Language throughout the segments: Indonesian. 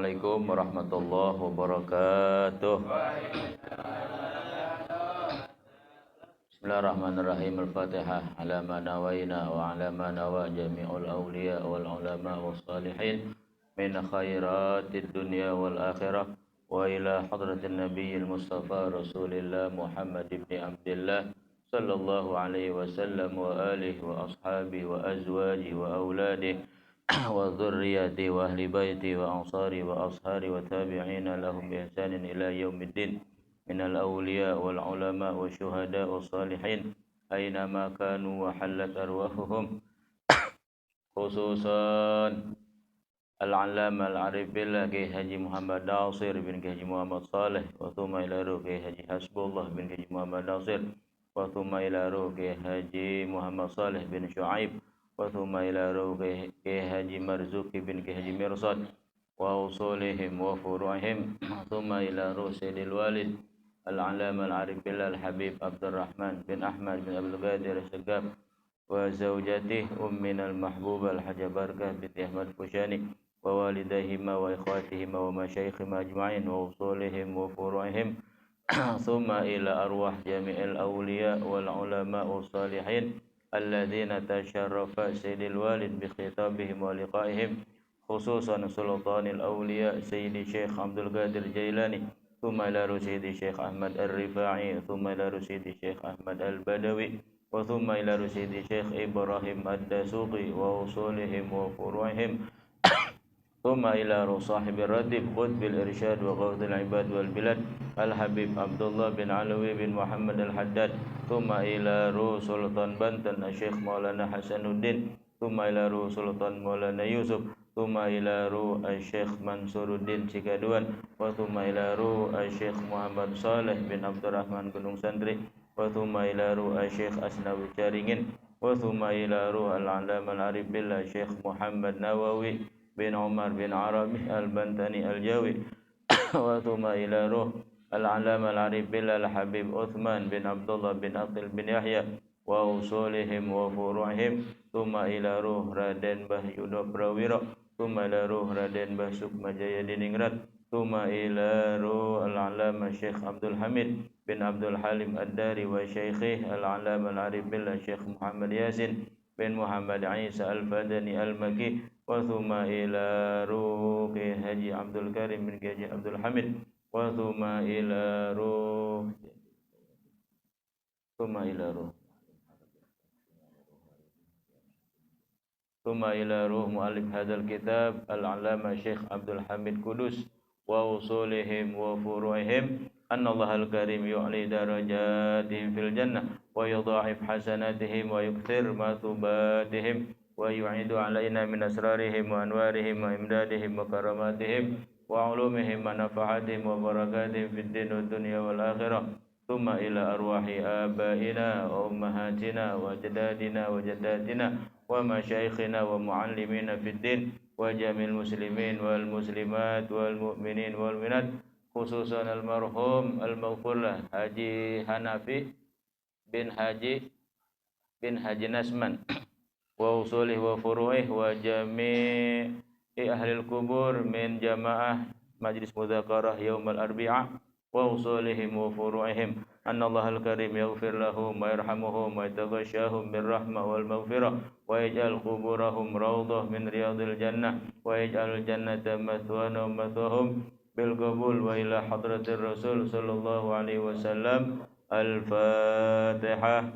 Assalamualaikum warahmatullahi wabarakatuh. Bismillahirrahmanirrahim. Al-Fatihah. Ala ma nawaina wa ala ma nawa jami'ul awliya wal ulama was salihin min khairatid dunya wal akhirah wa ila hadratin nabiyil mustafa rasulillah Muhammad ibn Abdullah sallallahu alaihi wasallam wa alihi wa ashabihi wa azwajihi wa auladihi wa dzurriyyati wa ahli baiti wa ansari wa ashari wa tabi'ina lahum bi ihsanin ila yaumiddin minal awliya wal ulama wa syuhada wa salihin aina ma kanu wa halat arwahuhum khususan al-allama al-arif billah Kiai Haji Muhammad Nasir bin Kiai Haji Muhammad Saleh wa thumma ila ruh Kiai Haji Hasbullah bin Kiai Haji Muhammad Nasir wa thumma ila ruh Kiai Haji Muhammad Saleh bin Syuaib wa thumma ila ruh Kiai Haji Marzuki bin Kiai Haji Mirsad wa usulihim wa furu'ihim thumma ila ruh Sayyidil Walid al-alama al-arif billah al-habib Abdurrahman bin Ahmad bin Abdul Qadir As-Sagaf wa zawjatih ummina al-mahbubah al-Hajjah Barakah binti Ahmad Fushani wa walidayhima wa ikhwatihima wa masyayikhima ajma'in wa usulihim wa furu'ihim thumma ila arwah jami'il awliya wal ulama wa salihin alladhina tasharrafa Sayyidil Walid bi khitabihim wa liqa'ihim khususan sultanil awliya Sayyidi Syekh Abdul Qadir Jailani thumma ila Sayyidi Syekh Ahmad Ar-Rifa'i thumma ila Sayyidi Syekh Ahmad Al-Badawi wa thumma ila Sayyidi Syekh Ibrahim Ad-Dasuqi wa usulihim wa furu'ihim thumma ila sahibir radib qutbil irsyad wa ghawdil ibad wal bilad Al-Habib Abdullah bin Alawi bin Muhammad Al-Haddad thumma ila Sultan Banten Syekh Maulana Hasanuddin thumma ila Sultan Maulana Yusuf thumma ila Syekh Mansuruddin Cikaduan wa thumma ila Syekh Muhammad Saleh bin Abdurrahman Gunung Santri wa thumma ila Syekh Asnawi Caringin wa thumma ila al-alama al-arif billah Syekh Muhammad Nawawi bin Umar bin Arabi al-Bantani al-Jawi wa thumma ila al-alama al-arif billah al-habib Uthman bin Abdullah bin Aqil bin Yahya wa usulihim wa furu'ihim thumma ila Raden Bah Yudo Prawiro thumma ila Raden Bah Sukma Jaya Diningrat thumma ila al-alama Syekh Abdul Hamid bin Abdul Halim Ad-Dari wa syaikh al-alama al-arif billah Syekh Muhammad Yasin bin Muhammad Isa Al-Fadani Al-Maki wa thumma ila Kiai Haji Abdul Karim bin Kiai Haji Abdul Hamid wa thumma ila muallif hadzal kitab al-alama Syekh Abdul Hamid Kudus wa usulihim wa furu'ihim annallaha al-karim yu'li darajatihim fil jannah wa yudha'if hasanatihim wa yukthir matubatihim wa yu'idu alaina min asrarihim wa anwarihim wa imdadihim wa karamatihim wa ulumihim wa nafahatihim wa barakatihim fid din wa dunya wal akhirah thumma ila arwahi abaina wa ummahatina wa jadadina wa jaddatina wa masyayikhina wa muallimina fid din wa jamil muslimin wal muslimat wal mu'minin wal mu'minat khususan almarhum al-maghfurlah Haji Hanafi bin Haji Nasman wa usulih wa furu'ih wa jami'i ahlil kubur min jamaah majlis mudzakarah yaumal arbi'ah wa usulihim wa furu'ihim annallahal karim yaghfir lahum wa yarhamuhum wa yataghashahum birrahmah wal maghfirah wa yaj'al quburahum rawdah min riyadil jannah wa yaj'al jannata mathwana wa mathwahum bil qabul wa ila hadratir rasul sallallahu alaihi wasallam. Al-Fatihah.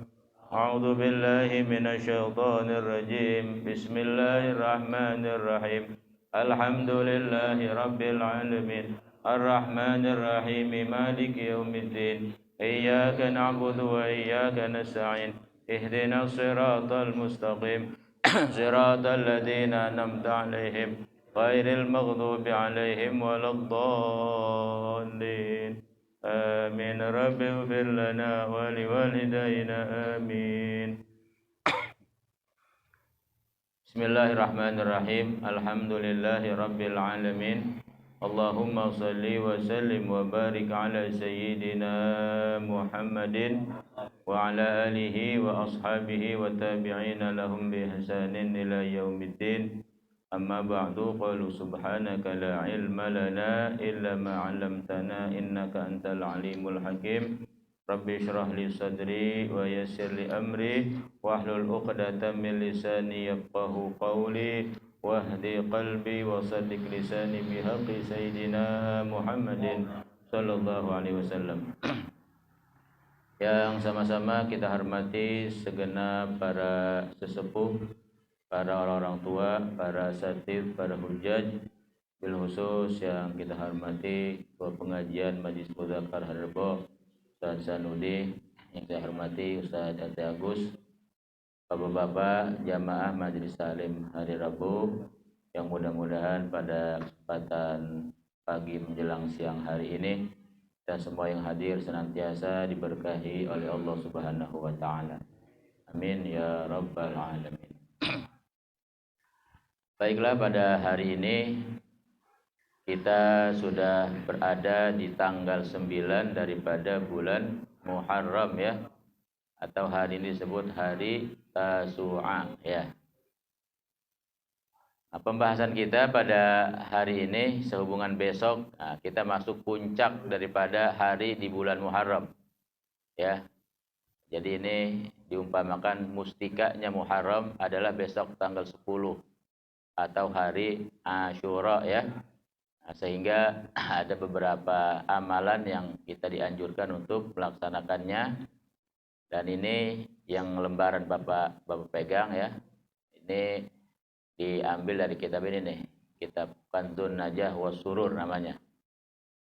A'udzu billahi minasy syaithanir rajim. Bismillahirrahmanirrahim. Alhamdulillahi rabbil alamin. Arrahmanir rahim. Maliki yaumiddin. Iyyaka na'budu wa iyyaka nasta'in. Ihdinas siratal mustaqim. Siratal ladzina an'amta 'alaihim ghairil maghdubi 'alaihim waladdallin. Amin. Rabbi ighfir lana wa liwalidayna amin. Bismillahirrahmanirrahim. Alhamdulillahi rabbil alamin. Allahumma salli wa sallim wa barik ala sayyidina Muhammadin wa ala alihi wa ashabihi wa tabi'ina lahum bi ihsanin ila yaumiddin. أما بعد قالوا سبحانك لا علم لنا إلا ما علمتنا إنك أنت العليم الحكيم رب اشرح لي صدري ويسر لي أمري واحلل عقدة من لساني يفقه قولي واهدي قلبي وصدق لساني بحق سيدنا محمد صلى الله عليه وسلم. Yang sama-sama kita hormati segenap para sesepuh, para orang-orang tua, para asatidz, para hujjaj, bil khusus yang kita hormati Ketua Pengajian Majlis Muzakkar Hadarbo, Ustaz Sanudi, yang saya hormati Ustaz Ate Agus, Bapak-bapak jamaah Majelis Salim hari Rabu, yang mudah-mudahan pada kesempatan pagi menjelang siang hari ini dan semua yang hadir senantiasa diberkahi oleh Allah Subhanahu wa taala. Amin ya rabbal alamin. Baiklah, pada hari ini kita sudah berada di tanggal 9 daripada bulan Muharram ya, atau hari ini disebut hari Tasu'a ya. Nah, pembahasan kita pada hari ini sehubungan besok, kita masuk puncak daripada hari di bulan Muharram ya. Jadi ini diumpamakan mustikanya Muharram adalah besok tanggal 10 atau hari Asyura ya. Nah, sehingga ada beberapa amalan yang kita dianjurkan untuk melaksanakannya, dan ini yang lembaran Bapak pegang ya. Ini diambil dari kitab ini nih, kitab Kanzun Najah was Surur namanya.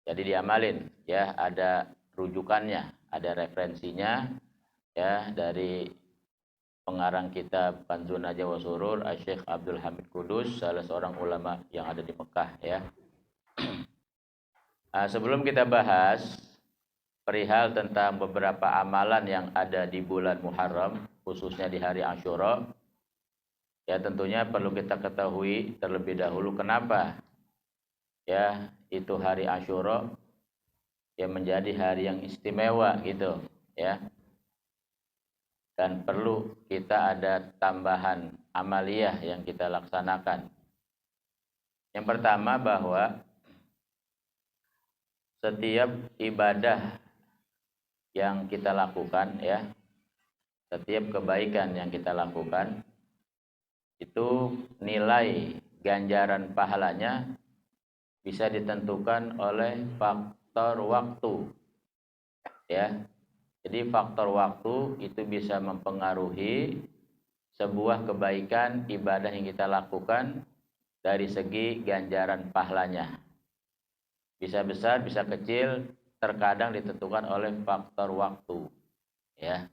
Jadi diamalin ya, ada rujukannya, ada referensinya ya, dari pengarang kitab Kanzun Najah was Surur, Syekh Abdul Hamid Kudus, salah seorang ulama yang ada di Mekah ya. Nah, sebelum kita bahas perihal tentang beberapa amalan yang ada di bulan Muharram, khususnya di hari Asyura, ya tentunya perlu kita ketahui terlebih dahulu kenapa ya itu hari Asyura yang menjadi hari yang istimewa gitu ya. Dan perlu kita ada tambahan amaliyah yang kita laksanakan. Yang pertama, bahwa setiap ibadah yang kita lakukan ya, setiap kebaikan yang kita lakukan itu nilai ganjaran pahalanya bisa ditentukan oleh faktor waktu ya. Jadi faktor waktu itu bisa mempengaruhi sebuah kebaikan ibadah yang kita lakukan dari segi ganjaran pahalanya. Bisa besar, bisa kecil, terkadang ditentukan oleh faktor waktu ya.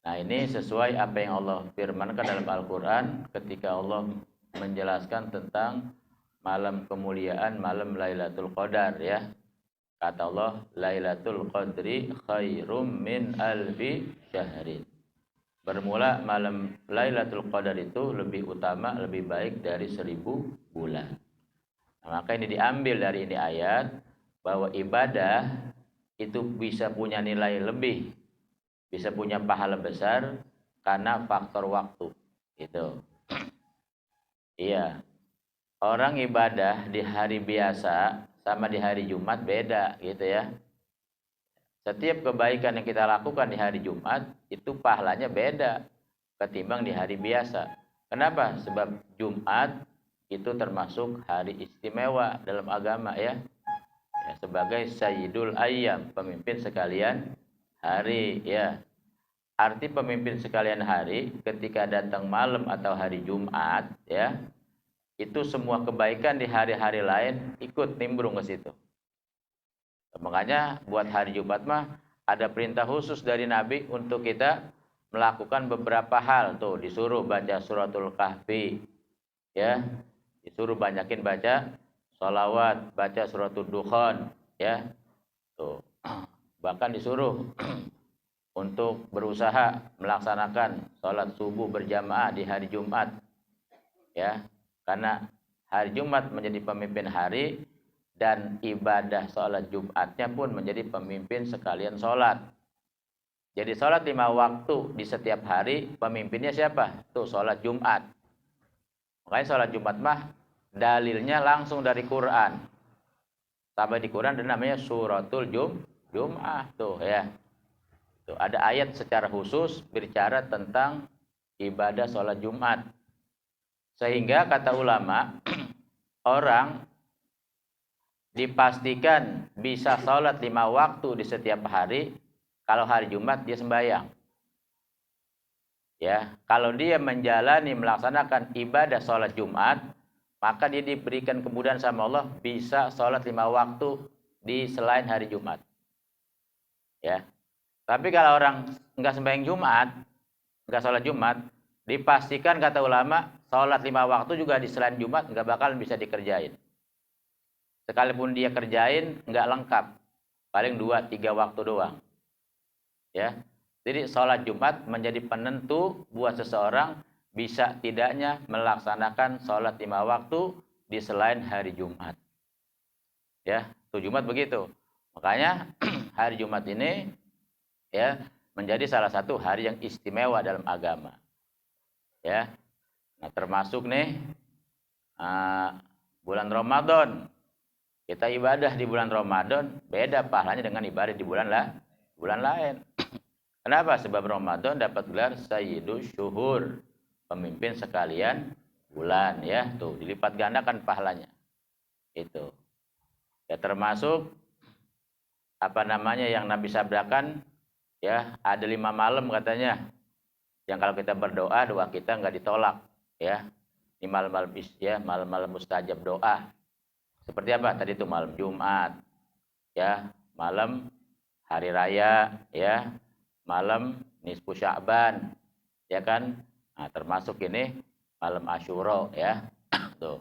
Nah, ini sesuai apa yang Allah firmankan dalam Al-Quran ketika Allah menjelaskan tentang malam kemuliaan, malam Lailatul Qadar ya. Kata Allah, Lailatul Qadri khairum min alfi syahrin. Bermula malam Lailatul Qadar itu lebih utama, lebih baik dari 1000 bulan. Nah, maka ini diambil dari ini ayat bahwa ibadah itu bisa punya nilai lebih, bisa punya pahala besar karena faktor waktu. Itu. Iya. Orang ibadah di hari biasa sama di hari Jumat beda gitu ya. Setiap kebaikan yang kita lakukan di hari Jumat itu pahalanya beda ketimbang di hari biasa. Kenapa? Sebab Jumat itu termasuk hari istimewa dalam agama ya. Ya, sebagai Sayyidul Ayyam, pemimpin sekalian hari ya. Arti pemimpin sekalian hari ketika datang malam atau hari Jumat ya, itu semua kebaikan di hari-hari lain ikut nimbrung ke situ. Makanya buat hari Jumat mah ada perintah khusus dari Nabi untuk kita melakukan beberapa hal tuh, disuruh baca suratul Kahfi ya, disuruh banyakin baca sholawat, baca suratul Dukhan ya. Tuh. Bahkan disuruh untuk berusaha melaksanakan sholat subuh berjamaah di hari Jumat ya, karena hari Jumat menjadi pemimpin hari dan ibadah sholat Jumatnya pun menjadi pemimpin sekalian sholat. Jadi sholat 5 waktu di setiap hari, pemimpinnya siapa? Tuh sholat Jumat. Makanya sholat Jumat mah dalilnya langsung dari Quran. Sampai di Quran dan namanya suratul Jum'ah tuh ya. Tuh, ada ayat secara khusus berbicara tentang ibadah sholat Jumat. Sehingga kata ulama, orang dipastikan bisa sholat 5 waktu di setiap hari kalau hari Jumat dia sembahyang. Ya, kalau dia menjalani melaksanakan ibadah sholat Jumat, maka dia diberikan kemudahan sama Allah bisa sholat 5 waktu di selain hari Jumat. Ya, tapi kalau orang enggak sembahyang Jumat, enggak sholat Jumat, dipastikan kata ulama sholat 5 waktu juga di selain Jumat enggak bakal bisa dikerjain. Sekalipun dia kerjain enggak lengkap, paling 2-3 waktu doang. Ya, jadi sholat Jumat menjadi penentu buat seseorang bisa tidaknya melaksanakan sholat 5 waktu di selain hari Jumat. Ya, tuh Jumat begitu. Makanya hari Jumat ini ya menjadi salah satu hari yang istimewa dalam agama. Ya, nah termasuk nih bulan Ramadan. Kita ibadah di bulan Ramadan beda pahalanya dengan ibadah di bulan lain. Kenapa? Sebab Ramadan dapat gelar Sayyidus Syuhur, pemimpin sekalian bulan ya. Tuh, dilipat gandakan pahalanya. Itu. Ya termasuk apa namanya yang Nabi sabdakan ya, ada 5 malam katanya. Yang kalau kita berdoa, doa kita enggak ditolak ya. Di malam-malam ya, malam-malam mustajab doa. Seperti apa? Tadi itu malam Jumat. Ya, malam hari raya ya. Malam nisfu Sya'ban, ya kan? Nah, termasuk ini malam Asyura ya. Tuh.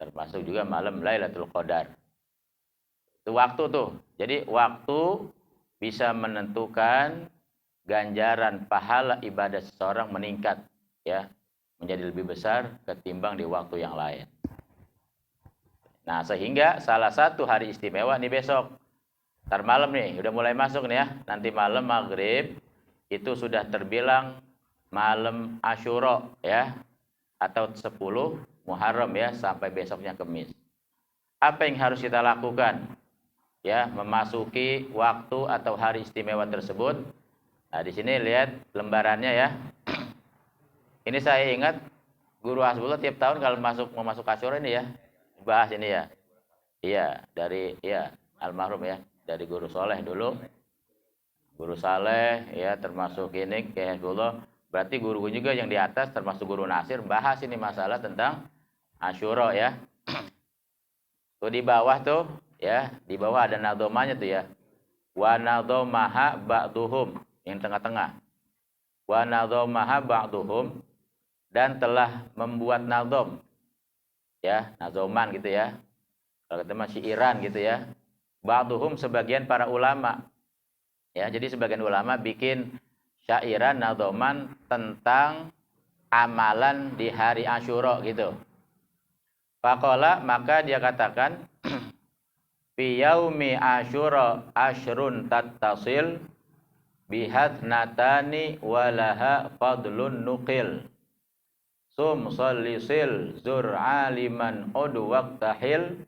Termasuk juga malam Lailatul Qadar. Itu waktu tuh. Jadi waktu bisa menentukan ganjaran pahala ibadah seseorang meningkat ya, menjadi lebih besar ketimbang di waktu yang lain. Nah, sehingga salah satu hari istimewa nih besok. Ntar malam nih, udah mulai masuk nih ya. Nanti malam maghrib itu sudah terbilang malam Asyura ya. Atau 10 Muharram ya, sampai besoknya Kamis. Apa yang harus kita lakukan? Ya, memasuki waktu atau hari istimewa tersebut. Nah, di sini lihat lembarannya ya. Ini saya ingat Guru Hasbullah tiap tahun kalau mau masuk Asyura ini ya, bahas ini ya. Iya, dari ya almarhum ya. Dari Guru Soleh dulu, Guru Saleh ya, termasuk ini Kiai Hasbullah. Berarti guru juga yang di atas termasuk Guru Nasir bahas ini masalah tentang Asyura ya. Tuh di bawah tuh ya, di bawah ada nadhomanya tuh ya. Wa nadhomaha ba'duhum, yang tengah-tengah. Wa nadhomaha ba'duhum, dan telah membuat nadhom ya, nadhoman gitu ya. Kalau kita masih Iran gitu ya. Ba'duhum, sebagian para ulama. Ya, jadi sebagian ulama bikin syairan nadhoman tentang amalan di hari Asyura gitu. Faqala, maka dia katakan fi yaumi Asyura asyrun tattasil bihatnatani walaha fadlun nuqil. Sum sallisil zur aliman udu waqtahil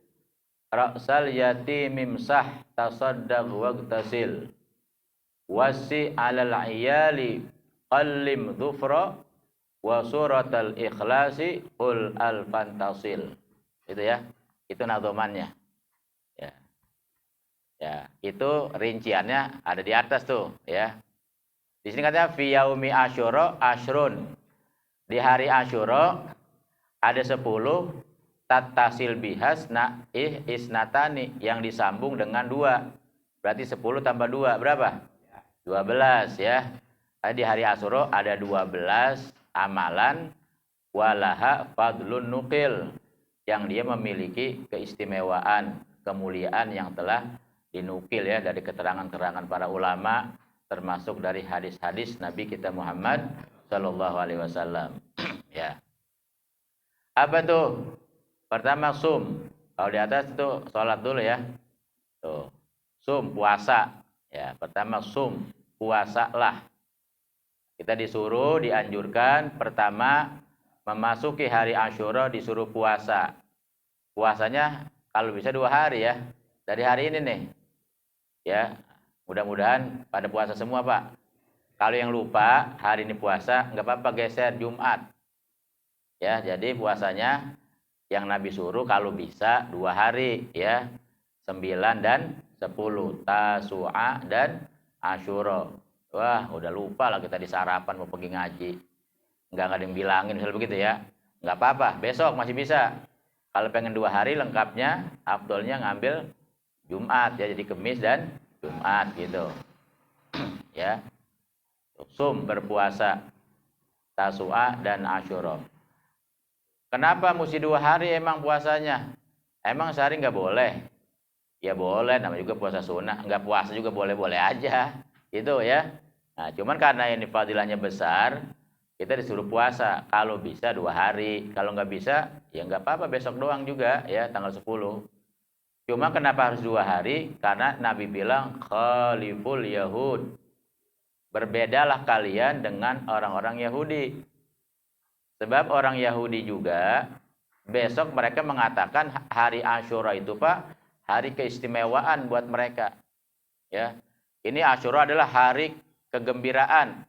ra'sal yatimim sah tasaddaq waqtasil wasi alal iyali qallim dhufra wa suratal ikhlasi qul al fantasil. Itu ya, itu nadhomannya ya. Ya, itu rinciannya ada di atas tuh ya. Di sini katanya fi yaumi asyura asrun, di hari Asyura ada 10 tattasil bihas isnatani, yang disambung dengan 2. Berarti 10 tambah 2 berapa? 12 ya. Di hari Asyura ada 12 amalan walaha fadlun nuqil, yang dia memiliki keistimewaan, kemuliaan yang telah dinukil ya dari keterangan-keterangan para ulama, termasuk dari hadis-hadis Nabi kita Muhammad sallallahu alaihi wasallam. Ya. Apa tuh? Pertama sum. Kalau di atas itu sholat dulu ya. Tuh. Sum, puasa. Ya, pertama sum, puasalah. Kita disuruh, dianjurkan pertama memasuki hari Asyura disuruh puasa. Puasanya kalau bisa 2 hari ya. Dari hari ini nih. Ya, mudah-mudahan pada puasa semua, Pak. Kalau yang lupa hari ini puasa, nggak apa-apa geser Jumat. Ya, jadi puasanya yang Nabi suruh kalau bisa 2 hari ya. 9 dan 10. Tasu'a dan Asyura. Wah, udah lupa lah kita di sarapan mau pergi ngaji. Nggak ada yang bilangin misalnya begitu ya. Nggak apa-apa, besok masih bisa. Kalau pengen 2 hari lengkapnya, afdolnya ngambil Jumat ya, jadi Kamis dan Jumat gitu. Ya. Sum berpuasa Tasu'a dan Asyura. Kenapa mesti 2 hari emang puasanya? Emang sehari nggak boleh? Ya boleh, namanya juga puasa sunnah. Nggak puasa juga boleh-boleh aja. Gitu ya. Nah, cuman karena ini fadilahnya besar, kita disuruh puasa. Kalau bisa 2 hari. Kalau nggak bisa, ya nggak apa-apa besok doang juga ya, tanggal 10. Cuma kenapa harus 2 hari? Karena Nabi bilang, khaliful Yahud. Berbedalah kalian dengan orang-orang Yahudi. Sebab orang Yahudi juga, besok mereka mengatakan hari Asyura itu Pak, hari keistimewaan buat mereka. Ya, ini Asyura adalah hari kegembiraan.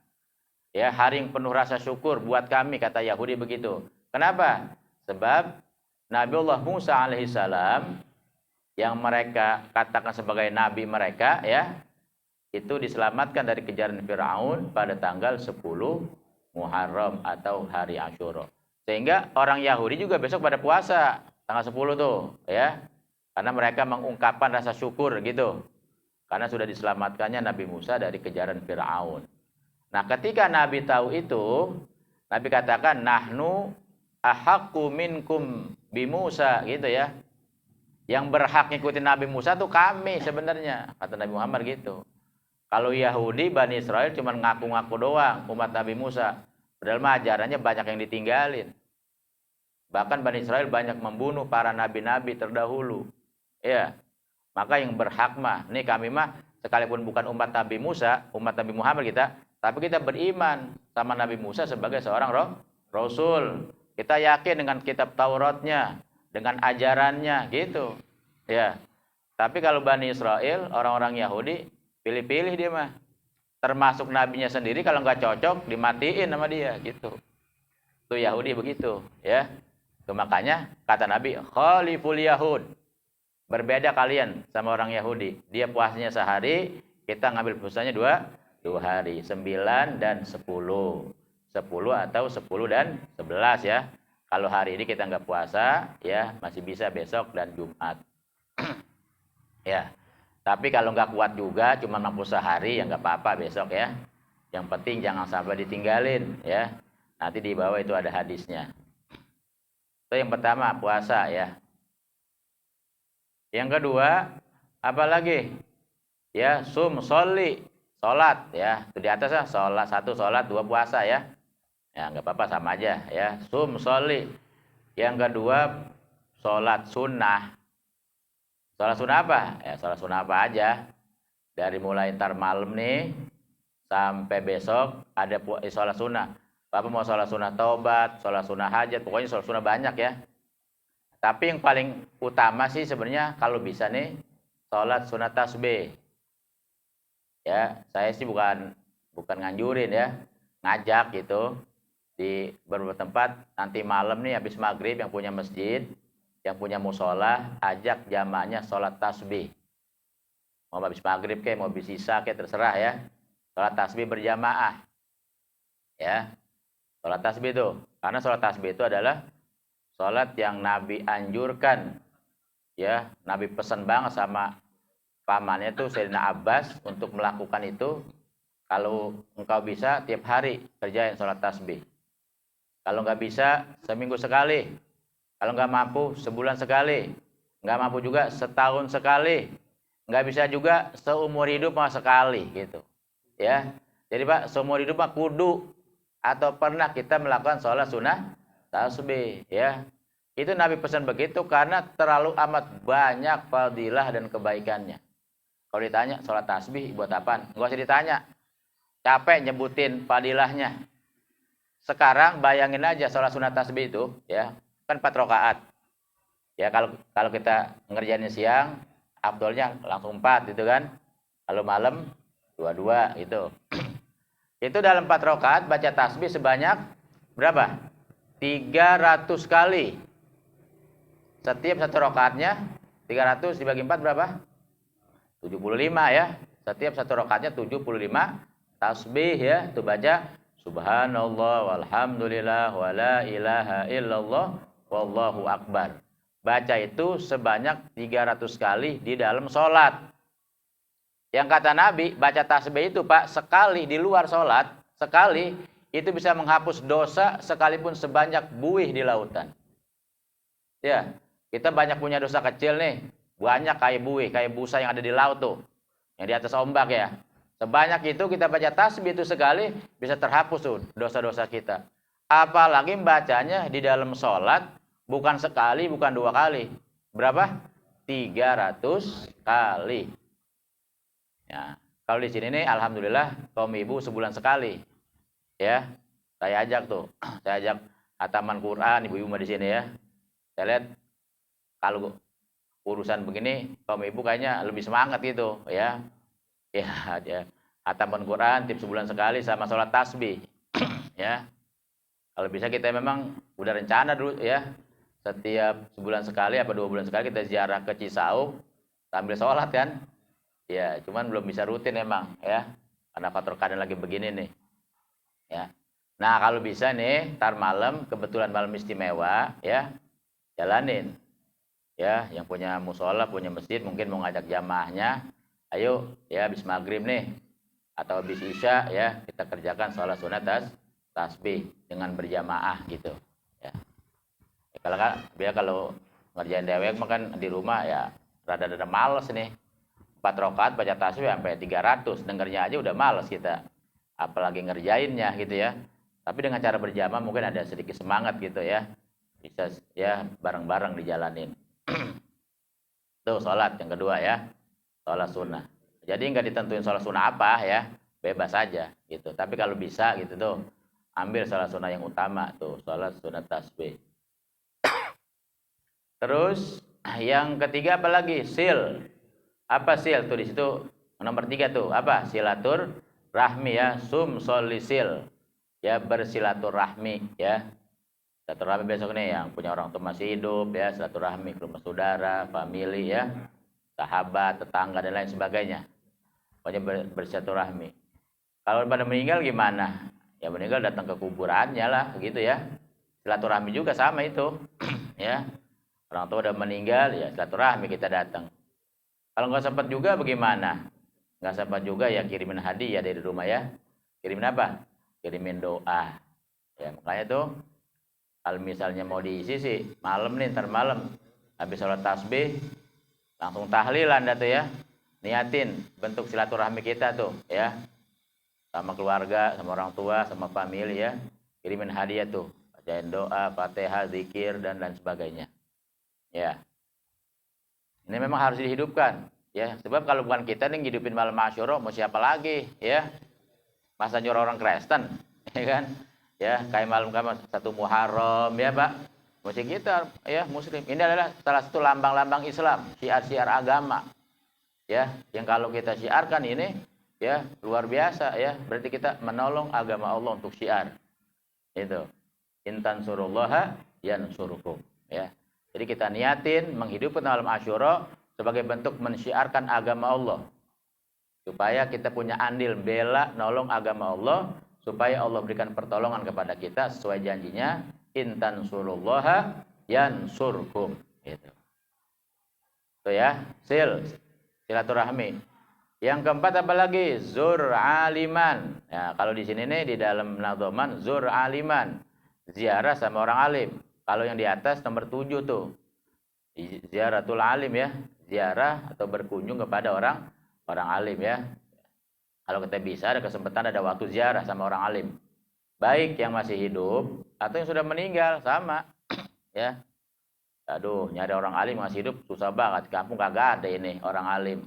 Ya, hari yang penuh rasa syukur buat kami, kata Yahudi begitu. Kenapa? Sebab Nabiullah Musa alaihissalam yang mereka katakan sebagai nabi mereka ya, itu diselamatkan dari kejaran Firaun pada tanggal 10 Muharram atau hari Asyura. Sehingga orang Yahudi juga besok pada puasa tanggal 10 tuh ya. Karena mereka mengungkapkan rasa syukur gitu. Karena sudah diselamatkannya Nabi Musa dari kejaran Firaun. Nah, ketika Nabi tahu itu, Nabi katakan nahnu ahaqqu minkum bi Musa gitu ya. Yang berhak ngikutin Nabi Musa tuh kami sebenarnya, kata Nabi Muhammad gitu. Kalau Yahudi, Bani Israel cuma ngaku-ngaku doang umat Nabi Musa. Padahal ajarannya banyak yang ditinggalin. Bahkan Bani Israel banyak membunuh para nabi-nabi terdahulu. Ya, maka yang berhak mah, nih kami mah sekalipun bukan umat Nabi Musa, umat Nabi Muhammad kita, tapi kita beriman sama Nabi Musa sebagai seorang Rasul. Kita yakin dengan kitab Tauratnya, dengan ajarannya gitu. Ya. Tapi kalau Bani Israel, orang-orang Yahudi, pilih-pilih dia mah. Termasuk nabinya sendiri kalau nggak cocok dimatiin sama dia gitu. Itu Yahudi begitu, ya. Itu makanya kata Nabi, khaliful Yahud. Berbeda kalian sama orang Yahudi. Dia puasanya sehari, kita ngambil puasanya 2 hari, 9 dan 10. 10 atau 10 dan 11 ya. Kalau hari ini kita nggak puasa, ya masih bisa besok dan Jumat. Ya. Tapi kalau nggak kuat juga, cuma mampu sehari, ya nggak apa-apa besok ya. Yang penting jangan sampai ditinggalin ya. Nanti di bawah itu ada hadisnya. Itu yang pertama, puasa ya. Yang kedua, apa lagi? Ya, sholli, sholat ya. Itu di atas ya, sholat 1 sholat, 2 puasa ya. Ya nggak apa-apa sama aja ya. Sholli. Yang kedua, sholat sunnah. Sholat sunnah apa? Ya sholat sunnah apa aja. Dari mulai ntar malam nih sampai besok ada sholat sunnah. Bapak mau sholat sunnah taubat, sholat sunnah hajat, pokoknya sholat sunnah banyak ya. Tapi yang paling utama sih sebenarnya kalau bisa nih sholat sunnah tasbih. Ya, saya sih bukan nganjurin ya, ngajak gitu di beberapa tempat nanti malam nih habis maghrib yang punya masjid, yang punya musola, ajak jamaahnya sholat tasbih. Mau habis maghrib kayak mau habis isya kayak terserah ya. Sholat tasbih berjamaah. Ya. Sholat tasbih itu. Karena sholat tasbih itu adalah sholat yang Nabi anjurkan. Ya, Nabi pesan banget sama pamannya tuh Sayyidina Abbas untuk melakukan itu. Kalau engkau bisa tiap hari kerjain sholat tasbih. Kalau nggak bisa seminggu sekali. Kalau nggak mampu sebulan sekali. Nggak mampu juga setahun sekali. Nggak bisa juga seumur hidup mah sekali gitu. Ya. Jadi Pak, seumur hidup mah kudu atau pernah kita melakukan sholat sunnah tasbih ya. Itu Nabi pesan begitu karena terlalu amat banyak fadilah dan kebaikannya. Kalau ditanya sholat tasbih buat apaan? Enggak usah ditanya. Capek nyebutin fadilahnya. sekarang bayangin aja sholat sunat tasbih itu, ya, kan 4 rakaat. Ya, kalau kita ngerjainnya siang, afdolnya langsung 4 gitu kan. Kalau malam 2 itu. Itu dalam 4 rakaat baca tasbih sebanyak berapa? 300 kali. Setiap satu rakaatnya 300 dibagi 4 berapa? 75 ya. Setiap satu rakaatnya 75 tasbih ya. Itu baca subhanallah walhamdulillah wala ilaha illallah wallahu akbar. Baca itu sebanyak 300 kali di dalam sholat. Yang kata Nabi, baca tasbih itu Pak, sekali di luar sholat, sekali itu bisa menghapus dosa sekalipun sebanyak buih di lautan. Ya, kita banyak punya dosa kecil nih, banyak kayak buih, kayak busa yang ada di laut tuh, yang di atas ombak ya. Sebanyak itu kita baca tasbih itu sekali, bisa terhapus tuh dosa-dosa kita. Apalagi bacanya di dalam sholat, bukan sekali, bukan 2 kali. Berapa? 300 kali. Ya, kalau di sini nih, alhamdulillah kaum ibu sebulan sekali, ya. Saya ajak tuh, saya ajak hataman Quran ibu-ibu di sini ya. Saya lihat kalau urusan begini kaum ibu kayaknya lebih semangat gitu, ya. Ya, hataman Quran tiap sebulan sekali sama sholat tasbih, ya. Kalau bisa kita memang udah rencana dulu ya, setiap sebulan sekali apa 2 bulan sekali kita ziarah ke Cisauk sambil sholat kan. Ya, cuman belum bisa rutin emang ya. Karena faktor keadaan lagi begini nih. Ya. Nah, kalau bisa nih, ntar malam kebetulan malam istimewa ya, jalanin. Ya, yang punya musola, punya masjid mungkin mau ngajak jamaahnya, ayo ya habis maghrib nih atau habis isya ya, kita kerjakan sholat sunat tasbih dengan berjamaah gitu. Ya. Ya, kalau ngerjain dewek makan di rumah ya rada-rada males nih. 4 rakaat baca tasbih sampai 300, dengarnya aja udah males kita. Apalagi ngerjainnya gitu ya. Tapi dengan cara berjamaah mungkin ada sedikit semangat gitu ya. Bisa ya bareng-bareng dijalanin. Tuh sholat yang kedua ya. Sholat sunnah. Jadi nggak ditentuin sholat sunnah apa ya. Bebas aja gitu. Tapi kalau bisa gitu tuh. Ambil sholat sunnah yang utama tuh. Sholat sunnah tasbih. Terus yang ketiga apa lagi? Sil. Apa sil tuh di situ nomor 3 tuh apa? Silaturahmi ya, solisil ya, bersilaturahmi ya. Silaturahmi besok nih yang punya orang tua masih hidup ya, silaturahmi ke rumah saudara, family ya, sahabat, tetangga dan lain sebagainya. Pokoknya bersilaturahmi. Kalau pada meninggal gimana? Ya meninggal datang ke kuburannya lah gitu ya. Silaturahmi juga sama itu ya. Orang tua udah meninggal ya silaturahmi kita datang. Kalau nggak sempat juga bagaimana? Nggak sempat juga ya kirimin hadiah dari rumah ya. Kirimin apa? Kirimin doa. Ya makanya tuh kalau misalnya mau diisi sih malam nih, ntar malam habis sholat tasbih langsung tahlilan dah tuh ya. Niatin bentuk silaturahmi kita tuh ya. Sama keluarga, sama orang tua, sama famili ya. Kirimin hadiah tuh. Bacain doa, Fatihah, zikir dan lain sebagainya. Ya. Ini memang harus dihidupkan, ya. Sebab kalau bukan kita nih ngidupin malam Asyura, mau siapa lagi, ya? Masa nyuruh orang Kristen, ya kan? Ya, kayak malam kamu 1 Muharram, ya Pak. Mesti kita, ya Muslim. Ini adalah salah satu lambang-lambang Islam, syiar-syiar agama, ya. Yang kalau kita syiarkan ini, ya luar biasa, ya. Berarti kita menolong agama Allah untuk syiar, itu. Intan surullaha yansurukum, ya. Jadi kita niatin menghidupkan malam Asyura sebagai bentuk mensyiarkan agama Allah. Supaya kita punya andil bela nolong agama Allah, supaya Allah berikan pertolongan kepada kita sesuai janjinya, intan surullaha yansurkum. Gitu. Itu ya, silaturahmi. Yang keempat apa lagi? Zur aliman. Ya, kalau di sini nih di dalam nadhoman zur aliman. Ziarah sama orang alim. Kalau yang di atas nomor 7 tuh. Ziaratul alim ya. Ziarah atau berkunjung kepada orang alim ya. Kalau kita bisa ada kesempatan ada waktu ziarah sama orang alim. Baik yang masih hidup atau yang sudah meninggal sama ya. Aduh, nyari orang alim masih hidup susah banget. Di kampung kagak ada ini orang alim.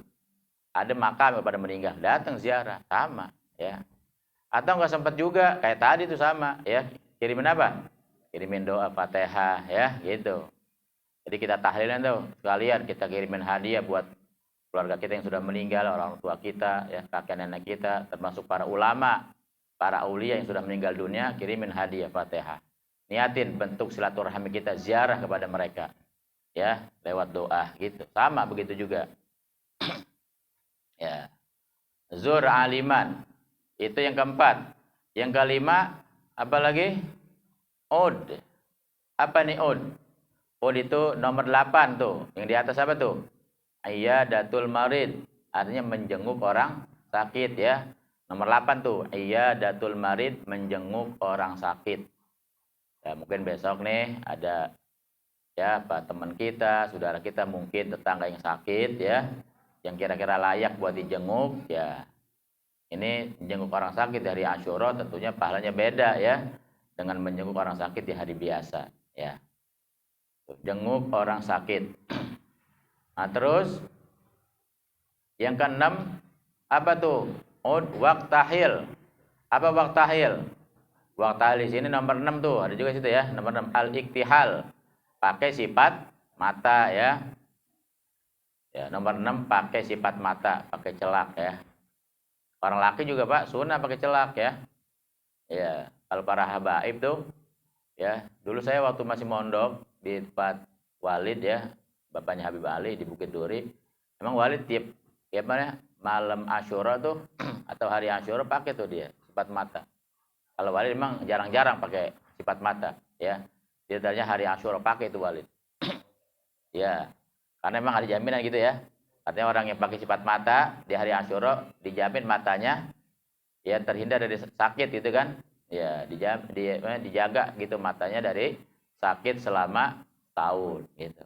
Ada makam pada meninggal, datang ziarah sama ya. Atau nggak sempat juga kayak tadi tuh sama ya. kirimin apa? Kirimin doa Fatihah ya, gitu. Jadi kita tahlilin tuh sekalian, kita kirimin hadiah buat keluarga kita yang sudah meninggal, orang tua kita, ya, kakek nenek kita, termasuk para ulama, para aulia yang sudah meninggal dunia, kirimin hadiah Fatihah. Niatin bentuk silaturahmi kita, ziarah kepada mereka, ya, lewat doa gitu. Sama begitu juga. Ya. Zur aliman. Itu yang keempat. Yang kelima, apa lagi? Od. Apa nih od? Od itu nomor 8 tuh. Yang di atas apa tuh? Iyadatul marid. Artinya menjenguk orang sakit ya. Nomor 8 tuh. Iyadatul marid, menjenguk orang sakit. Ya, mungkin besok nih ada ya Pak teman kita, saudara kita, mungkin tetangga yang sakit ya, yang kira-kira layak buat dijenguk ya. Ini menjenguk orang sakit dari Asyura tentunya pahalanya beda ya dengan menjenguk orang sakit di hari biasa ya. Jenguk orang sakit. Nah, terus yang keenam apa tuh? Waktahil. Apa waktahil? Waktahil di sini nomor 6 tuh, ada juga situ ya, nomor 6 al-iktihal. Pakai sifat mata ya. Ya, nomor 6 pakai sifat mata, pakai celak ya. Orang laki juga Pak, sunnah pakai celak ya. Ya, kalau para habaib tuh ya, dulu saya waktu masih mondok di tempat Walid ya, bapaknya Habib Ali di Bukit Duri. Emang Walid tiap mana malam Asyura tuh atau hari Asyura pakai tuh dia sifat mata. Kalau Walid memang jarang-jarang pakai sifat mata ya. Dia tadinya hari Asyura pakai itu Walid. Ya, karena memang ada jaminan gitu ya. Artinya orang yang pakai sifat mata di hari Asyura dijamin matanya ya terhindar dari sakit gitu kan. Ya, dijaga gitu matanya dari sakit selama tahun gitu.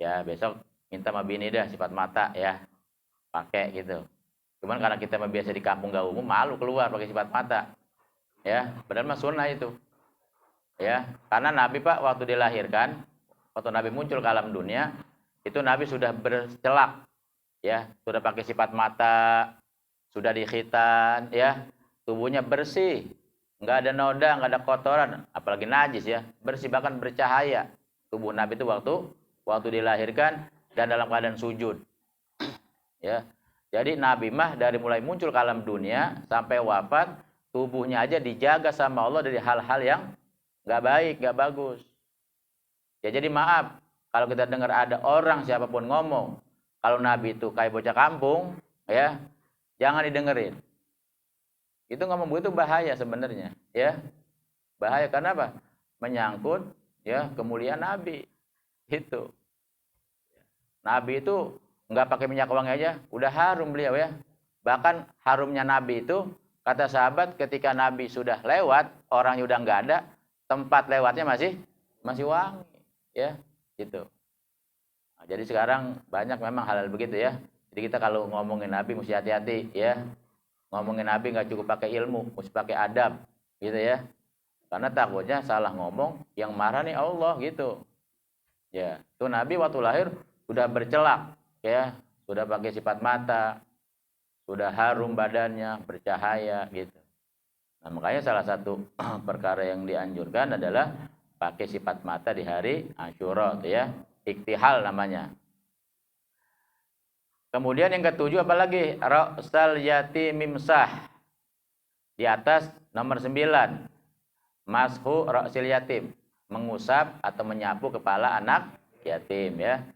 Ya, besok minta sama bini dah sifat mata ya. Pakai gitu. Cuman karena kita biasa di kampung gak umum, malu keluar pakai sifat mata. Ya, padahal mah sunnah itu. Ya, karena Nabi Pak waktu dilahirkan, waktu Nabi muncul ke alam dunia, itu Nabi sudah bercelak. Ya, sudah pakai sifat mata, sudah dikhitan ya. Tubuhnya bersih. Nggak ada noda, nggak ada kotoran, apalagi najis ya, bersih bahkan bercahaya. Tubuh Nabi itu waktu dilahirkan dan dalam keadaan sujud. Ya. Jadi Nabi mah dari mulai muncul ke alam dunia sampai wafat, tubuhnya aja dijaga sama Allah dari hal-hal yang nggak baik, nggak bagus. Ya jadi maaf kalau kita dengar ada orang siapapun ngomong kalau Nabi itu kayak bocah kampung, ya jangan didengerin. Itu ngomong begitu bahaya sebenarnya, ya. Bahaya karena apa? Menyangkut ya kemuliaan Nabi. Itu. Nabi itu nggak pakai minyak wangi aja, udah harum beliau ya. Bahkan harumnya Nabi itu, kata sahabat ketika Nabi sudah lewat, orangnya udah nggak ada, tempat lewatnya masih wangi, ya, gitu. Nah, jadi sekarang banyak memang hal-hal begitu ya. Jadi kita kalau ngomongin Nabi mesti hati-hati ya. Ngomongin Nabi nggak cukup pakai ilmu, mesti pakai adab, gitu ya. Karena takutnya salah ngomong, yang marah nih Allah gitu. Ya, itu Nabi waktu lahir sudah bercelak, ya, sudah pakai sifat mata, sudah harum badannya, bercahaya gitu. Nah, makanya salah satu perkara yang dianjurkan adalah pakai sifat mata di hari Asyura, ya, iktihal namanya. Kemudian yang ketujuh apalagi? Ra'sal yatim mimsah. Di atas nomor 9. Mashu ra'sil yatim. Mengusap atau menyapu kepala anak yatim ya.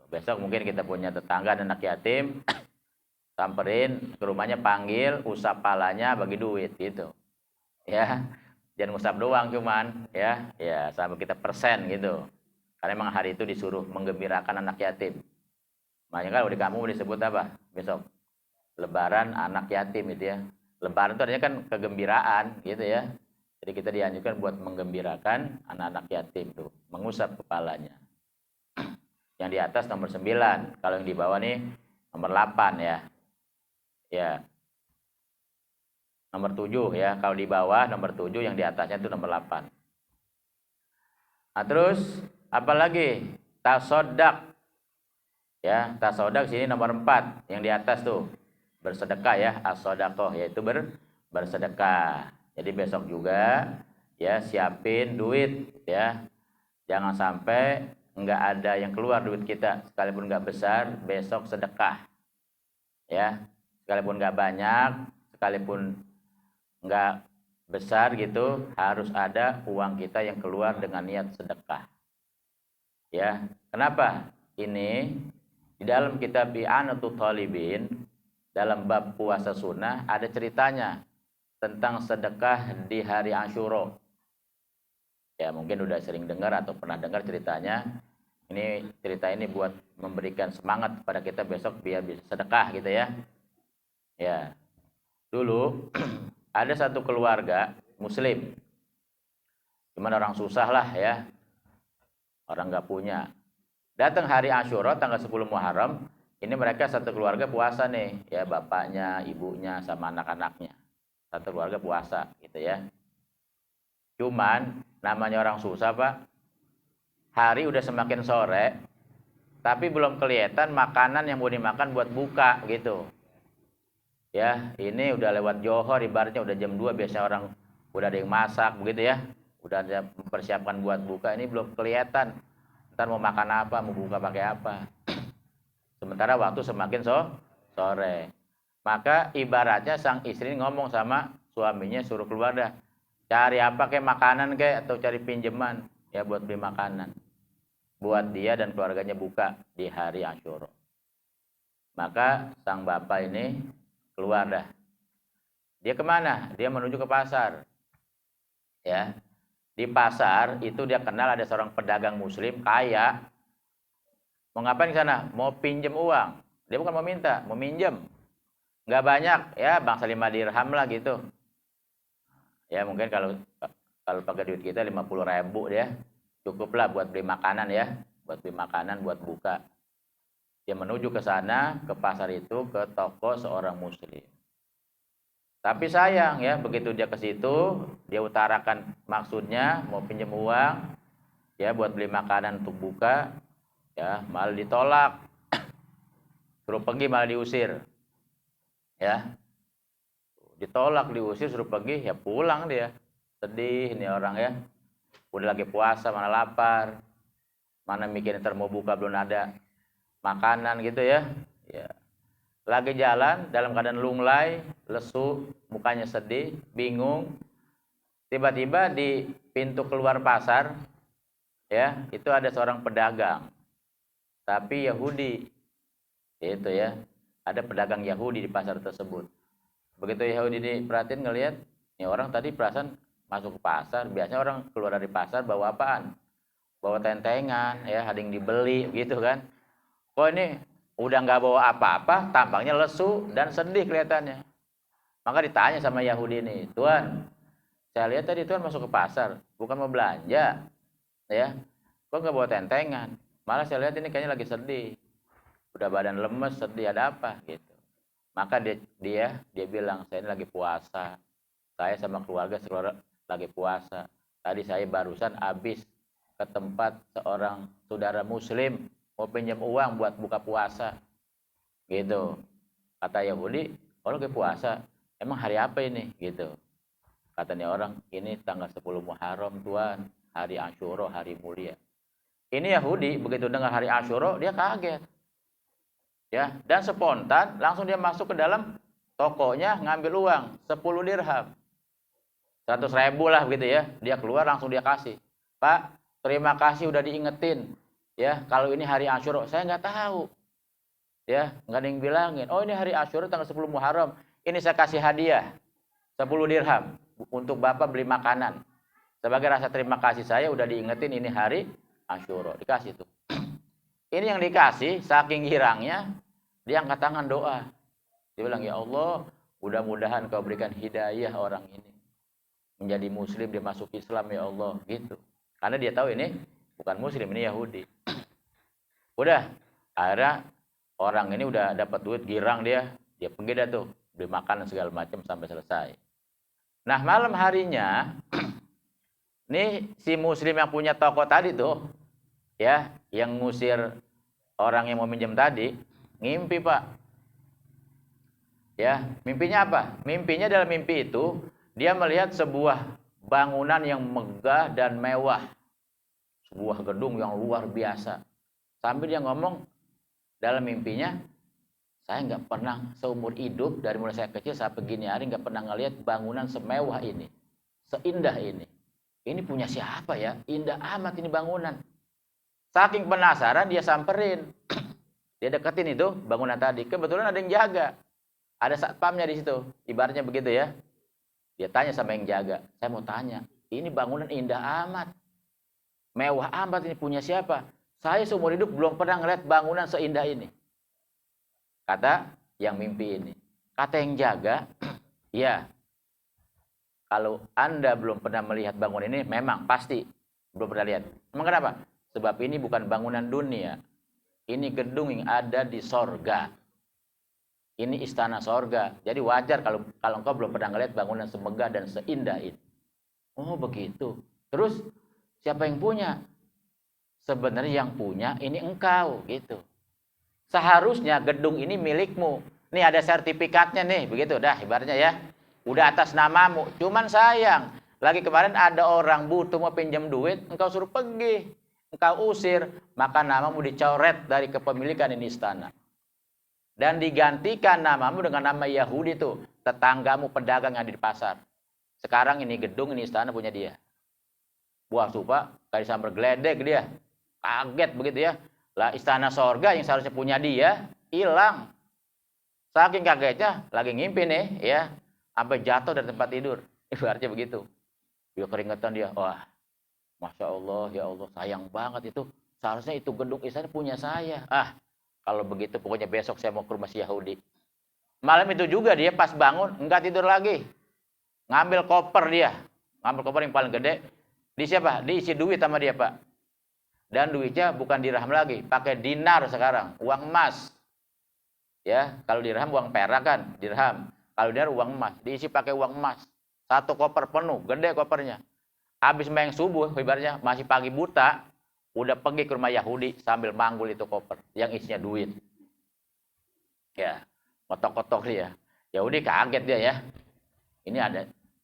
Besok mungkin kita punya tetangga anak yatim. Samperin ke rumahnya, panggil, usap palanya, bagi duit gitu. Ya. Jangan usap doang cuman ya. Ya, sampai kita persen gitu. Karena memang hari itu disuruh menggembirakan anak yatim. Makanya kalau di kampung disebut apa? Besok Lebaran anak yatim gitu ya. Lebaran itu artinya kan kegembiraan gitu ya. Jadi kita dianjurkan buat menggembirakan anak-anak yatim tuh, mengusap kepalanya. Yang di atas nomor 9, kalau yang di bawah nih nomor 8 ya. Ya. Nomor 7 ya, kalau di bawah nomor 7, yang di atasnya itu nomor 8. Nah, terus apalagi? Tasodak. Ya, tasodak sini nomor 4, yang di atas tuh bersedekah ya, as-sodaqah, yaitu bersedekah. Jadi besok juga ya siapin duit ya. Jangan sampai nggak ada yang keluar duit kita, sekalipun nggak besar, besok sedekah. Ya, sekalipun nggak banyak, sekalipun nggak besar gitu, harus ada uang kita yang keluar dengan niat sedekah. Ya, kenapa? Ini di dalam kitab I'anatul Talibin, dalam bab puasa sunnah ada ceritanya tentang sedekah di hari Asyura. Ya, mungkin udah sering dengar atau pernah dengar ceritanya. Ini cerita ini buat memberikan semangat kepada kita besok biar bisa sedekah gitu ya. Ya. Dulu ada satu keluarga muslim. Cuman orang susah lah ya. Orang nggak punya. Datang hari Asyura tanggal 10 Muharram, ini mereka satu keluarga puasa nih, ya bapaknya, ibunya sama anak-anaknya. Satu keluarga puasa gitu ya. Cuman namanya orang susah, Pak. Hari udah semakin sore, tapi belum kelihatan makanan yang mau dimakan buat buka gitu. Ya, ini udah lewat johor, ibaratnya udah jam 2, biasanya orang udah ada yang masak begitu ya. Udah ada mempersiapkan buat buka, ini belum kelihatan. Ntar mau makan apa, mau buka pakai apa. Sementara waktu semakin sore. Maka ibaratnya sang istri ngomong sama suaminya, suruh keluar dah. Cari apa kayak makanan kayak, atau cari pinjaman ya buat beli makanan. Buat dia dan keluarganya buka di hari Asyura. Maka sang bapak ini keluar dah. Dia kemana? Dia menuju ke pasar. Ya, di pasar itu dia kenal ada seorang pedagang muslim kaya. Mau ngapain ke sana? Mau pinjem uang. Dia bukan mau minta, mau minjem. Nggak banyak, ya bangsa 5 dirham lah gitu. Ya mungkin kalau pakai duit kita 50.000 dia. Cukuplah buat beli makanan ya. Buat beli makanan, buat buka. Dia menuju ke sana, ke pasar itu, ke toko seorang muslim. Tapi sayang ya, begitu dia ke situ, dia utarakan maksudnya mau pinjam uang, ya buat beli makanan untuk buka, ya malah ditolak, suruh pergi malah diusir, ya ditolak diusir suruh pergi, ya pulang dia, sedih ini orang ya, udah lagi puasa mana lapar, mana mikirin ntar mau buka belum ada makanan gitu ya, ya. Lagi jalan dalam keadaan lunglai, lesu, mukanya sedih, bingung. Tiba-tiba di pintu keluar pasar, ya, itu ada seorang pedagang. Tapi Yahudi. Itu ya. Ada pedagang Yahudi di pasar tersebut. Begitu Yahudi diperhatiin ngelihat, ini orang tadi perasaan masuk ke pasar, biasanya orang keluar dari pasar bawa apaan? Bawa tentengan, ya, ada yang dibeli gitu kan. Kok ini udah nggak bawa apa-apa, tampangnya lesu dan sedih kelihatannya. Maka ditanya sama Yahudi ini, Tuan, saya lihat tadi Tuan masuk ke pasar, bukan mau belanja, ya? Kok nggak bawa tentengan? Malah saya lihat ini kayaknya lagi sedih, udah badan lemes, sedih, ada apa? Gitu. Maka dia bilang, saya ini lagi puasa, saya sama keluarga lagi puasa. Tadi saya barusan habis ke tempat seorang saudara Muslim, mau pinjam uang buat buka puasa, gitu. Kata Yahudi, oh lagi puasa, emang hari apa ini, gitu. Katanya orang, ini tanggal 10 Muharram Tuan, hari Asyura, hari mulia. Ini Yahudi begitu dengar hari Asyura, dia kaget, ya, dan spontan langsung dia masuk ke dalam tokonya ngambil uang 10 dirham, 100.000 lah gitu ya. Dia keluar langsung dia kasih, Pak, terima kasih udah diingetin. Ya, kalau ini hari Asyura, saya nggak tahu. Ya, nggak ada yang bilangin. Oh, ini hari Asyura tanggal 10 Muharram. Ini saya kasih hadiah 10 dirham untuk Bapak beli makanan. Sebagai rasa terima kasih saya udah diingetin ini hari Asyura. Dikasih tuh. Ini yang dikasih, saking girangnya, dia angkat tangan doa. Dia bilang, ya Allah, mudah-mudahan kau berikan hidayah orang ini. Menjadi muslim, dia masuk Islam ya Allah. Gitu. Karena dia tahu ini bukan muslim, ini Yahudi. Udah, akhirnya orang ini udah dapat duit, girang dia pergi dah tuh, beli makanan segala macam sampai selesai. Nah, malam harinya, nih si muslim yang punya toko tadi tuh, ya, yang ngusir orang yang mau minjem tadi, ngimpi Pak. Ya, mimpinya apa? Mimpinya dalam mimpi itu, dia melihat sebuah bangunan yang megah dan mewah, sebuah gedung yang luar biasa. Sambil dia ngomong dalam mimpinya, saya nggak pernah seumur hidup dari mulai saya kecil sampai gini hari nggak pernah ngelihat bangunan semewah ini, seindah ini. Ini punya siapa ya? Indah amat ini bangunan. Saking penasaran dia samperin, dia deketin itu bangunan tadi. Kebetulan ada yang jaga, ada satpamnya di situ. Ibaratnya begitu ya. Dia tanya sama yang jaga, saya mau tanya, ini bangunan indah amat, mewah amat ini punya siapa? Saya seumur hidup belum pernah ngeliat bangunan seindah ini. Kata yang mimpi ini. Kata yang jaga, ya, kalau Anda belum pernah melihat bangunan ini, memang pasti belum pernah lihat. Emang kenapa? Sebab ini bukan bangunan dunia. Ini gedung yang ada di sorga. Ini istana sorga. Jadi wajar kalau engkau belum pernah ngelihat bangunan semegah dan seindah ini. Oh begitu. Terus siapa yang punya? Sebenarnya yang punya ini engkau gitu. Seharusnya gedung ini milikmu. Nih ada sertifikatnya nih, begitu dah ibaratnya ya. Udah atas namamu. Cuman sayang, lagi kemarin ada orang butuh mau pinjam duit, engkau suruh pergi. Engkau usir, maka namamu dicoret dari kepemilikan ini istana. Dan digantikan namamu dengan nama Yahudi tuh, tetanggamu pedagang yang ada di pasar. Sekarang ini gedung, ini istana punya dia. Wah, supa, kayak sambar geledek dia. Kaget begitu ya. Lah istana sorga yang seharusnya punya dia, hilang. Saking kagetnya, lagi ngimpi nih, ya. Sampai jatuh dari tempat tidur. Ibaratnya begitu. Dia keringetan dia. Wah, Masya Allah, ya Allah, sayang banget itu. Seharusnya itu gedung istana punya saya. Ah, kalau begitu pokoknya besok saya mau ke rumah si Yahudi. Malam itu juga dia pas bangun, enggak tidur lagi. Ngambil koper dia. Ngambil koper yang paling gede. Di siapa? Diisi duit sama dia, Pak. Dan duitnya bukan dirham lagi, pakai dinar sekarang, uang emas. Ya, kalau dirham uang perak kan, dirham. Kalau dinar uang emas, diisi pakai uang emas. Satu koper penuh, gede kopernya. Habis main subuh, ibaratnya masih pagi buta, udah pergi ke rumah Yahudi sambil manggul itu koper yang isinya duit. Ya, kotok-kotok dia. Yahudi kaget dia ya. Ini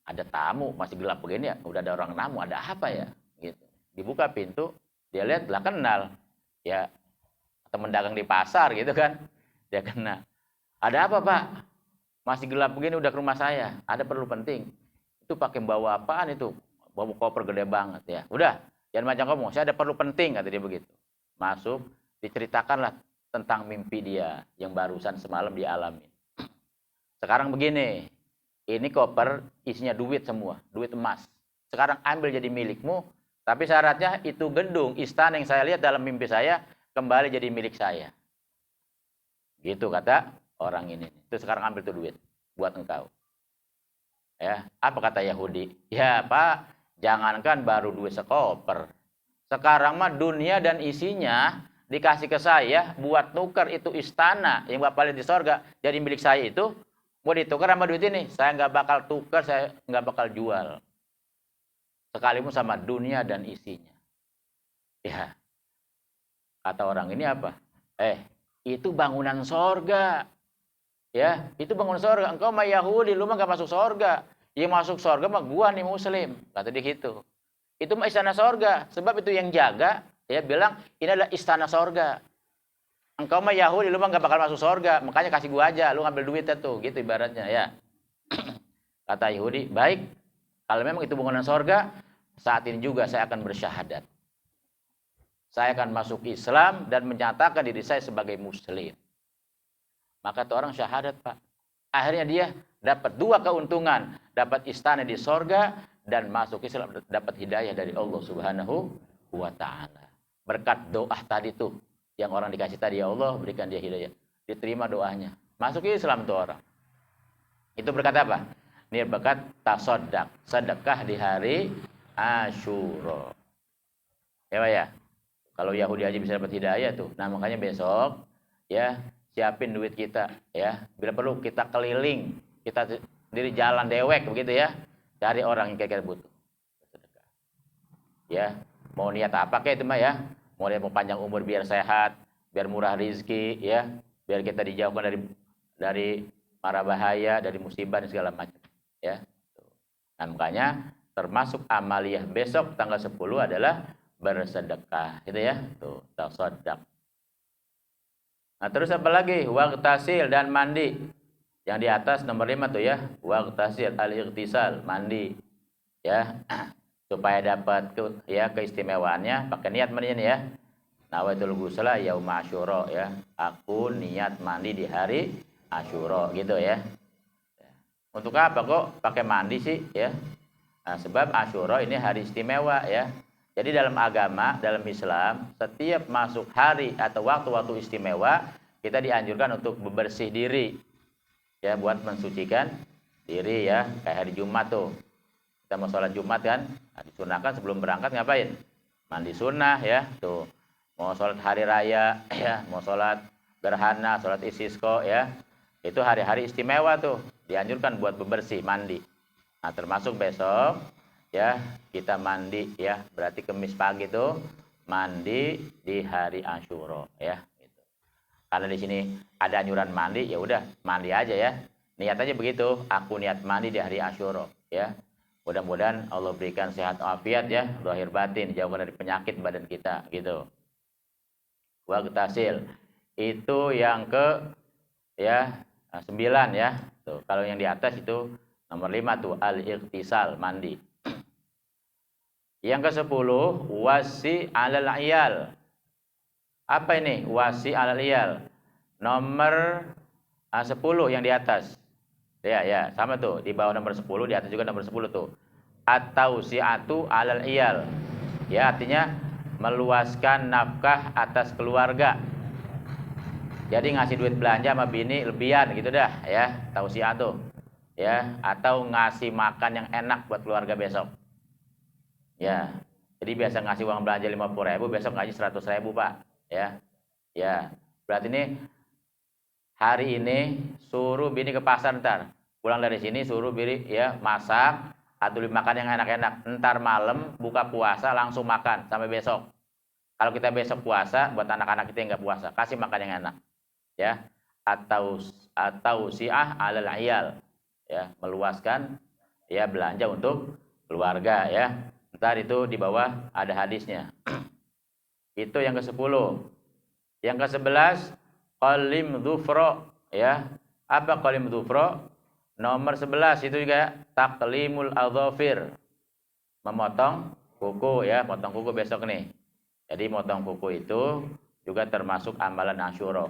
ada tamu, masih gelap begini ya, udah ada orang tamu, ada apa ya? Gitu. Dibuka pintu, dia lihat lah kenal, ya teman dagang di pasar gitu kan, dia kenal. Ada apa Pak? Masih gelap begini udah ke rumah saya, ada perlu penting. Itu pakai bawa apaan itu? Bawa koper gede banget ya. Udah, jangan macam kamu, saya ada perlu penting kata dia begitu. Masuk, diceritakanlah tentang mimpi dia yang barusan semalam dia alami. Sekarang begini, ini koper isinya duit semua, duit emas. Sekarang ambil jadi milikmu. Tapi syaratnya itu gedung, istana yang saya lihat dalam mimpi saya, kembali jadi milik saya. Gitu kata orang ini. Itu sekarang ambil tuh duit, buat engkau. Ya, apa kata Yahudi? Ya Pak, jangankan baru duit sekoper. Sekarang mah dunia dan isinya dikasih ke saya, buat nuker itu istana yang Bapak lihat di sorga, jadi milik saya itu, mau ditukar sama duit ini. Saya nggak bakal tukar, saya nggak bakal jual. Sekalipun sama dunia dan isinya. Ya, kata orang ini apa? Itu bangunan sorga. Ya, itu bangunan sorga. Engkau mah Yahudi, lu mah gak masuk sorga. Yang masuk sorga mah gua nih Muslim. Kata dia gitu. Itu mah istana sorga. Sebab itu yang jaga, dia bilang ini adalah istana sorga. Engkau mah Yahudi, lu mah gak bakal masuk sorga. Makanya kasih gua aja, lu ngambil duitnya tuh. Gitu ibaratnya ya. Kata Yahudi, baik. Kalau memang itu bangunan sorga, saat ini juga saya akan bersyahadat. Saya akan masuk Islam dan menyatakan diri saya sebagai Muslim. Maka itu orang syahadat Pak. Akhirnya dia dapat dua keuntungan. Dapat istana di sorga dan masuk Islam. Dapat hidayah dari Allah Subhanahu wa ta'ala. Berkat doa tadi tuh. Yang orang dikasih tadi, ya Allah berikan dia hidayah. Diterima doanya. Masuk Islam tuh orang. Itu berkat apa? Ini berkat tasodak. Sedekah di hari Asyura. Ya Pak ya. Kalau Yahudi aja bisa dapat hidayah tuh. Nah makanya besok ya siapin duit kita ya. Bila perlu kita keliling, kita sendiri jalan dewek begitu ya. Cari orang yang kira-kira butuh. Ya, mau niat apa kayak itu mah ya. Mau niat mau panjang umur biar sehat, biar murah rezeki ya, biar kita dijauhkan dari mara bahaya, dari musibah dan segala macam ya. Nah makanya termasuk amaliyah besok tanggal 10 adalah bersedekah, gitu ya. Tuh, tasaddaq. Nah, terus apa lagi? Waqtasil dan mandi. Yang di atas nomor 5 tuh ya. Waqtasil al-ightisal, mandi. Ya. Supaya dapat keistimewaannya pakai niat mandinya nih ya. Nawaitul ghusla yauma asyura ya. Aku niat mandi di hari Asyura gitu ya. Untuk apa kok pakai mandi sih ya? Nah, sebab Asyura ini hari istimewa ya. Jadi dalam agama, dalam Islam, setiap masuk hari atau waktu-waktu istimewa, kita dianjurkan untuk bebersih diri. Ya, buat mensucikan diri ya. Kayak hari Jumat tuh. Kita mau sholat Jumat kan, nah, disunahkan sebelum berangkat ngapain? Mandi sunnah ya. Tuh. Mau sholat hari raya ya, mau sholat gerhana, sholat istisqa ya. Itu hari-hari istimewa tuh. Dianjurkan buat bebersih, mandi. Nah, termasuk besok ya kita mandi ya, berarti Kemis pagi tuh mandi di hari Asyura ya gitu. Karena di sini ada anjuran mandi, ya udah mandi aja ya. Niat aja begitu, aku niat mandi di hari Asyura ya. Mudah-mudahan Allah berikan sehat afiat ya, zahir batin, jauhkan dari penyakit badan kita gitu. Waqtasil itu yang ke ya 9 ya. Tuh, kalau yang di atas itu nomor 5 tuh al-ightisal, mandi. Yang ke-10 wasi 'alal iyal. Apa ini wasi 'alal iyal? Nomor 10 yang di atas. Ya, sama tuh, di bawah nomor 10, di atas juga nomor 10 tuh. At-tausi'atu 'alal iyal. Ya, artinya meluaskan nafkah atas keluarga. Jadi ngasih duit belanja sama bini lebihan gitu dah ya, tausiah tuh. Ya, atau ngasih makan yang enak buat keluarga besok. Ya. Jadi biasa ngasih uang belanja 50.000, besok ngasih 100.000, Pak. Ya. Ya. Berarti ini hari ini suruh bini ke pasar ntar. Pulang dari sini suruh bini ya masak atau makan yang enak-enak. Ntar malam buka puasa langsung makan sampai besok. Kalau kita besok puasa, buat anak-anak kita yang nggak puasa, kasih makan yang enak. Ya. Atau si'ah 'alal iyal. Ya, meluaskan ya belanja untuk keluarga ya. Ntar itu di bawah ada hadisnya. Itu yang ke-10. Yang ke-11 qalim dhufra ya. Apa qalim dhufra? Nomor 11 itu juga taqlimul adhafir. Memotong kuku ya, potong kuku besok nih. Jadi motong kuku itu juga termasuk amalan Asyura.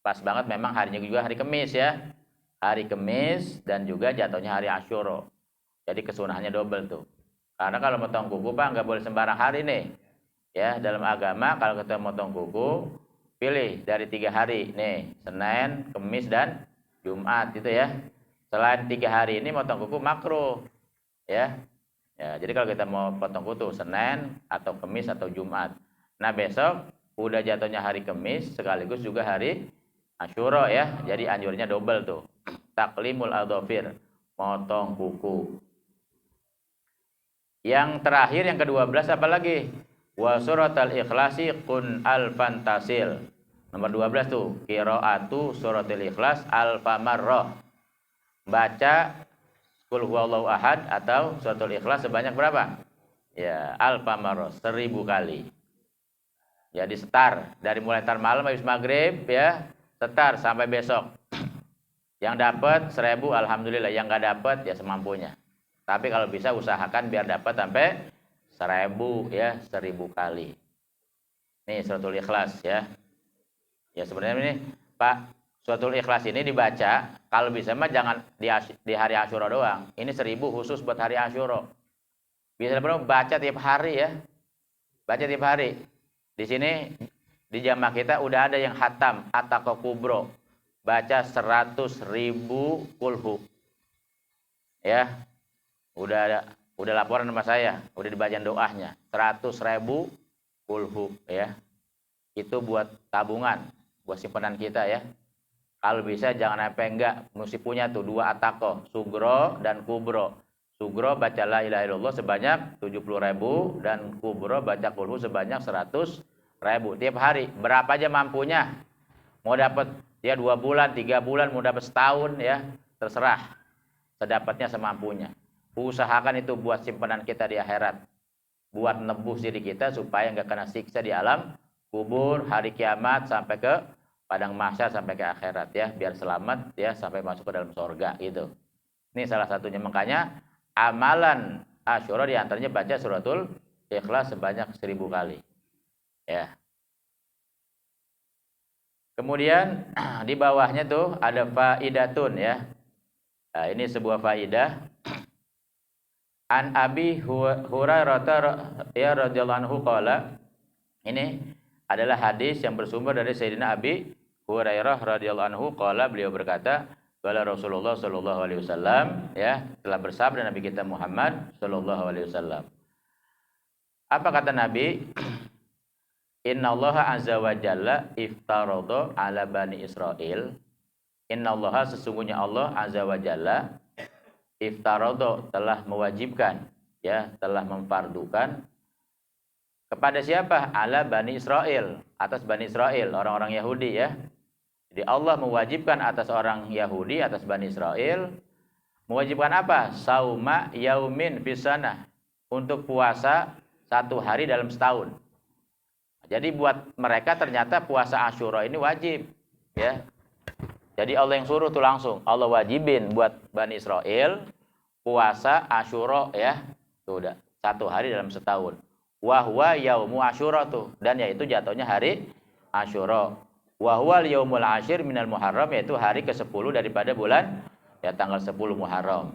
Pas banget memang harinya juga hari Kamis ya. Hari Kamis dan juga jatuhnya hari Asyura. Jadi kesunahannya double tuh. Karena kalau motong kuku Pak nggak boleh sembarang hari nih. Ya, dalam agama kalau kita motong kuku pilih dari 3 hari nih, Senin, Kamis dan Jumat gitu ya. Selain 3 hari ini motong kuku makruh. Ya. Ya, jadi kalau kita mau potong kuku Senin atau Kamis atau Jumat. Nah, besok udah jatuhnya hari Kamis sekaligus juga hari Asyura ya. Jadi anjurnya double tuh. Taklimul adhafir, motong kuku. Yang terakhir yang ke-12 apa lagi? Wa suratal ikhlasi kun al-fantasil. Nomor 12 tuh, qiraatu suratul ikhlas al-famarrah. Baca qul huwallahu ahad atau suratul ikhlas sebanyak berapa? Ya, al-famarrah 1000 kali. Jadi setar dari mulai tar malam habis maghrib ya, setar sampai besok. Yang dapat 1000 alhamdulillah, yang enggak dapat ya semampunya. Tapi kalau bisa usahakan biar dapat sampai 1000 ya, 1000 kali. Nih suratul ikhlas ya. Ya sebenarnya ini Pak, suratul ikhlas ini dibaca kalau bisa mah jangan di hari Asyura doang. Ini 1000 khusus buat hari Asyura. Bisa benar baca tiap hari ya. Baca tiap hari. Di sini di jamaah kita udah ada yang khatam At-Taqwa Kubro. Baca 100.000 kulhu. Ya. Udah laporan sama saya, udah dibacain doanya 100.000 kulhu ya. Itu buat tabungan, buat simpanan kita ya. Kalau bisa jangan sampai enggak, mesti punya tuh 2 ataqah, sugro dan kubro. Sugro baca la ilaha illallah sebanyak 70.000 dan kubro baca kulhu sebanyak 100.000 tiap hari. Berapa aja mampunya. Mau dapat ya 2 bulan, 3 bulan, mau dapat setahun ya, terserah. Sedapatnya semampunya. Usahakan itu buat simpanan kita di akhirat. Buat nebus diri kita supaya nggak kena siksa di alam kubur, hari kiamat, sampai ke padang mahsyar, sampai ke akhirat ya. Biar selamat ya, sampai masuk ke dalam surga gitu. Ini salah satunya. Makanya amalan Asyura diantaranya baca suratul Ikhlas sebanyak 1000 kali. Ya. Kemudian di bawahnya tuh ada faidatun ya. Nah, ini sebuah faidah. An Abi Hurairah ya radhiyallahu anhu qala. Ini adalah hadis yang bersumber dari Sayyidina Abi Hurairah radhiyallahu anhu qala, beliau berkata, qala Rasulullah sallallahu alaihi wasallam ya, telah bersabda Nabi kita Muhammad sallallahu alaihi wasallam. Apa kata Nabi? Innallaha azza wa jalla iftarada ala bani Israil. Innallaha, sesungguhnya Allah azza wa jalla, iftarada, telah mewajibkan ya, telah memfardukan kepada siapa? Ala bani Israil, atas bani Israil, orang-orang Yahudi ya. Jadi Allah mewajibkan atas orang Yahudi, atas bani Israil, mewajibkan apa? Sauma yaumin fisana, untuk puasa 1 hari dalam setahun. Jadi buat mereka ternyata puasa Asyura ini wajib ya. Jadi Allah yang suruh tuh langsung. Allah wajibin buat Bani Israel puasa Asyura ya. Tuh udah 1 hari dalam setahun. Wa huwa yaumu Asyura tuh. Dan yaitu jatuhnya hari Asyura. Wa huwa yaumul ashir minal Muharram, yaitu hari ke-10 daripada bulan ya, tanggal 10 Muharram.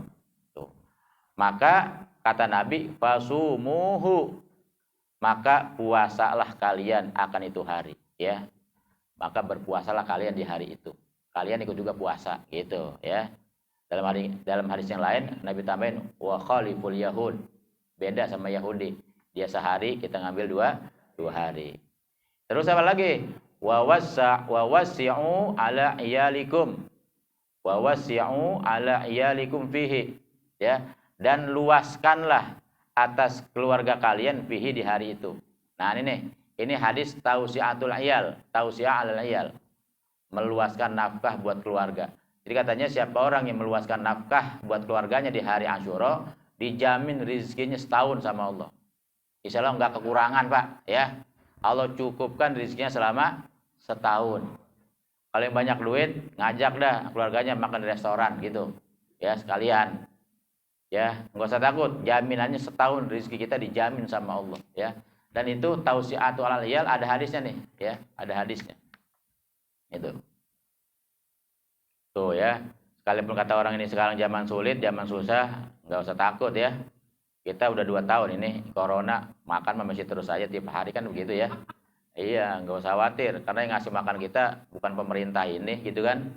Tuh. Maka kata Nabi, fasumuhu, maka puasalah kalian akan itu hari ya. Maka berpuasalah kalian di hari itu. Kalian ikut juga puasa gitu ya. Dalam hadis yang lain Nabi tambahin wa khaliful yahud. Beda sama Yahudi. Dia sehari, kita ngambil dua hari. Terus apa lagi? Wa wasi'u ala iyalikum. Wa wasi'u ala iyalikum fihi. Ya, dan luaskanlah atas keluarga kalian fihi, di hari itu. Nah, ini hadis tausiatul iyal, tausiah alal iyal. Meluaskan nafkah buat keluarga. Jadi katanya siapa orang yang meluaskan nafkah buat keluarganya di hari Asyura, dijamin rezekinya setahun sama Allah. Insya Allah nggak kekurangan Pak ya. Allah cukupkan rezekinya selama setahun. Kalau yang banyak duit, ngajak dah keluarganya makan di restoran gitu ya, sekalian ya, nggak usah takut, jaminannya setahun rezeki kita dijamin sama Allah ya. Dan itu tausiatul alal iyal, ada hadisnya nih ya, ada hadisnya. Itu. Tuh ya. Sekalipun kata orang ini sekarang zaman sulit, zaman susah, nggak usah takut ya. Kita udah 2 tahun ini corona, makan masih terus aja tiap hari kan begitu ya. Iya, nggak usah khawatir, karena yang ngasih makan kita bukan pemerintah ini gitu kan.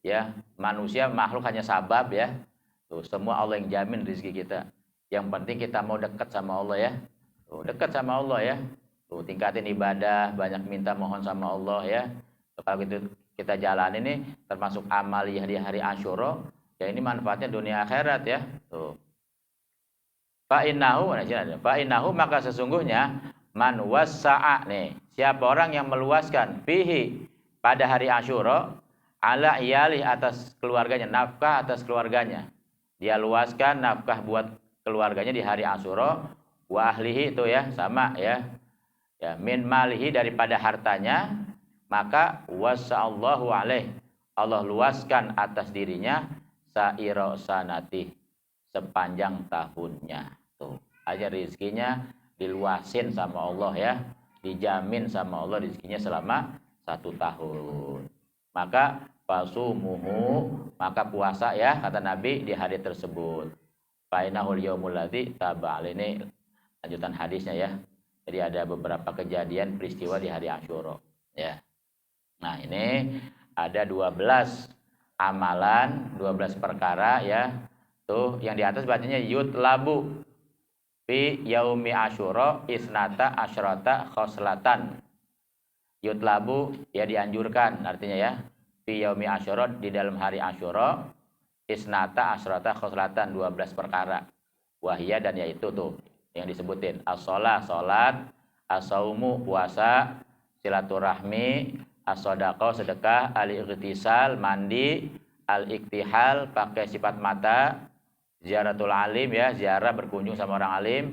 Ya, manusia makhluk hanya sabab ya. Tuh, semua Allah yang jamin rezeki kita. Yang penting kita mau dekat sama Allah ya. Tuh, dekat sama Allah ya. Tuh, tingkatin ibadah, banyak minta mohon sama Allah ya. Kalau gitu kita jalan ini termasuk amaliyah di hari Asyura, ya ini manfaatnya dunia akhirat ya. Tuh. Fa innahu, maka sesungguhnya man wassa'a, nih, siapa orang yang meluaskan fihi, pada hari Asyura, ala iyalih, atas keluarganya, nafkah atas keluarganya. Dia luaskan nafkah buat keluarganya di hari Asyura, wa ahlihi, itu ya sama ya. Ya, min malihi, daripada hartanya, maka wasa'allahu alaih, Allah luaskan atas dirinya sa'ira sanati, sepanjang tahunnya. Tuh, aja rezekinya diluasin sama Allah ya, dijamin sama Allah rezekinya selama 1 tahun. Maka fasumuhu, maka puasa ya, kata Nabi di hari tersebut. Fainahul yaumul ladzi taba'al, ini lanjutan hadisnya ya. Jadi ada beberapa kejadian peristiwa di hari Asyura ya. Nah, ini ada 12 amalan, 12 perkara ya. Tuh, yang di atas bacanya yutlabu fi yaumi Asyura isnata asyrata khoslatan. Yutlabu ya, dianjurkan artinya ya. Fi yaumi Asyura, di dalam hari Asyura, isnata asyrata khoslatan, 12 perkara. Wahia, dan yaitu tuh yang disebutin, as-shalah, salat, as-saumu, puasa, silaturahmi, as-shadaqah, sedekah, al-ightisal, mandi, al-iktihal, pakai sifat mata, Ziaratul alim ya, ziarah berkunjung sama orang alim.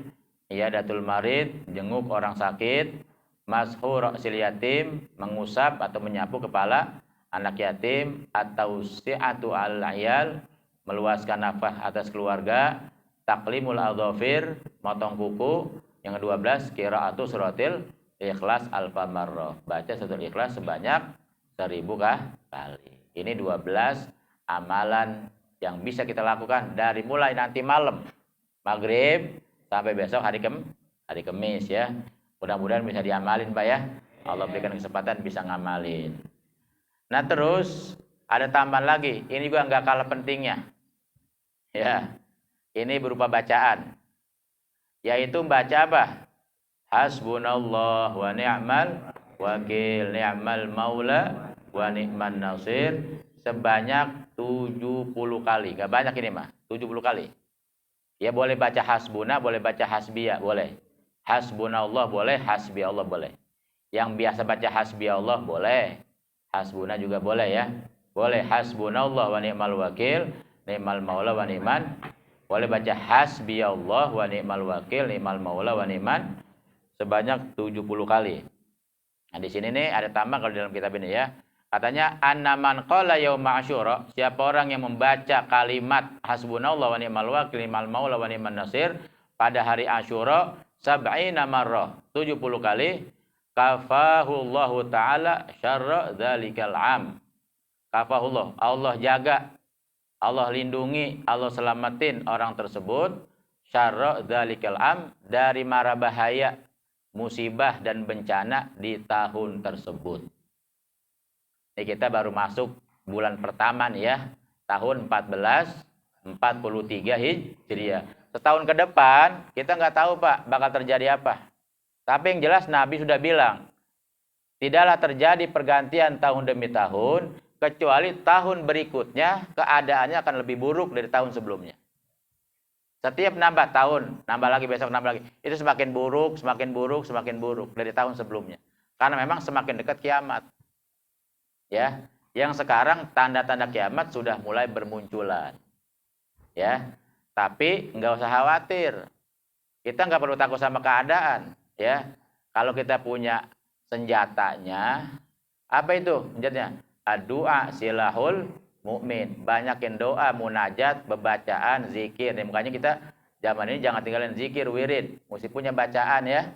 Iyadatul marid, jenguk orang sakit. Mashu ra'sil yatim, mengusap atau menyapu kepala anak yatim. Atau si'atu al-ayal, meluaskan nafas atas keluarga. Taklimul adhafir, motong kuku. Yang ke-12, qiraatu suratil Ikhlas alfa marrah. Baca suratul Ikhlas sebanyak 1000 kali. Ini 12 amalan yang bisa kita lakukan dari mulai nanti malam maghrib sampai besok hari Kamis ya. Mudah-mudahan bisa diamalin Pak ya. Allah berikan kesempatan bisa ngamalin. Nah terus ada tambahan lagi. Ini juga nggak kalah pentingnya. Ya, ini berupa bacaan. Yaitu baca apa? Hasbunallah wa ni'mal wakil, ni'mal maula wa ni'man nasir sebanyak 70 kali. Gak banyak ini mah, 70 kali. Ya boleh baca hasbuna, boleh baca hasbiya, boleh. Hasbunallah boleh, hasbi Allah boleh. Yang biasa baca hasbi Allah boleh. Hasbuna juga boleh ya. Boleh hasbunallah wa ni'mal wakil, ni'mal maula wa ni'man. Boleh baca hasbi Allah wa ni'mal wakil, ni'mal maula wa ni'man sebanyak 70 kali. Nah, di sini nih ada tambah kalau dalam kitab ini ya. Katanya annaman qala yauma asyura, siapa orang yang membaca kalimat hasbunallah wa ni'mal wakil ni'mal maula wa ni'man nasir pada hari Asyura 70 marrah, 70 kali, kafahullahu taala syarra dzalikal am. Kafahullah, Allah jaga, Allah lindungi, Allah selamatin orang tersebut syarra dzalikal am dari mara bahaya, musibah dan bencana di tahun tersebut. Ini kita baru masuk bulan pertama nih ya, tahun 1443 Hijriah. Setahun ke depan kita nggak tahu Pak bakal terjadi apa. Tapi yang jelas Nabi sudah bilang, tidaklah terjadi pergantian tahun demi tahun kecuali tahun berikutnya keadaannya akan lebih buruk dari tahun sebelumnya. Setiap nambah tahun, nambah lagi, besok nambah lagi. Itu semakin buruk, semakin buruk, semakin buruk dari tahun sebelumnya. Karena memang semakin dekat kiamat. Ya, yang sekarang tanda-tanda kiamat sudah mulai bermunculan. Ya, tapi nggak usah khawatir. Kita nggak perlu takut sama keadaan. Ya, kalau kita punya senjatanya, apa itu senjatanya? Ad-du'a silahul mukmin, banyakin doa, munajat, bacaan, zikir. Ya, makanya kita zaman ini jangan tinggalin zikir, wirid, mesti punya bacaan ya.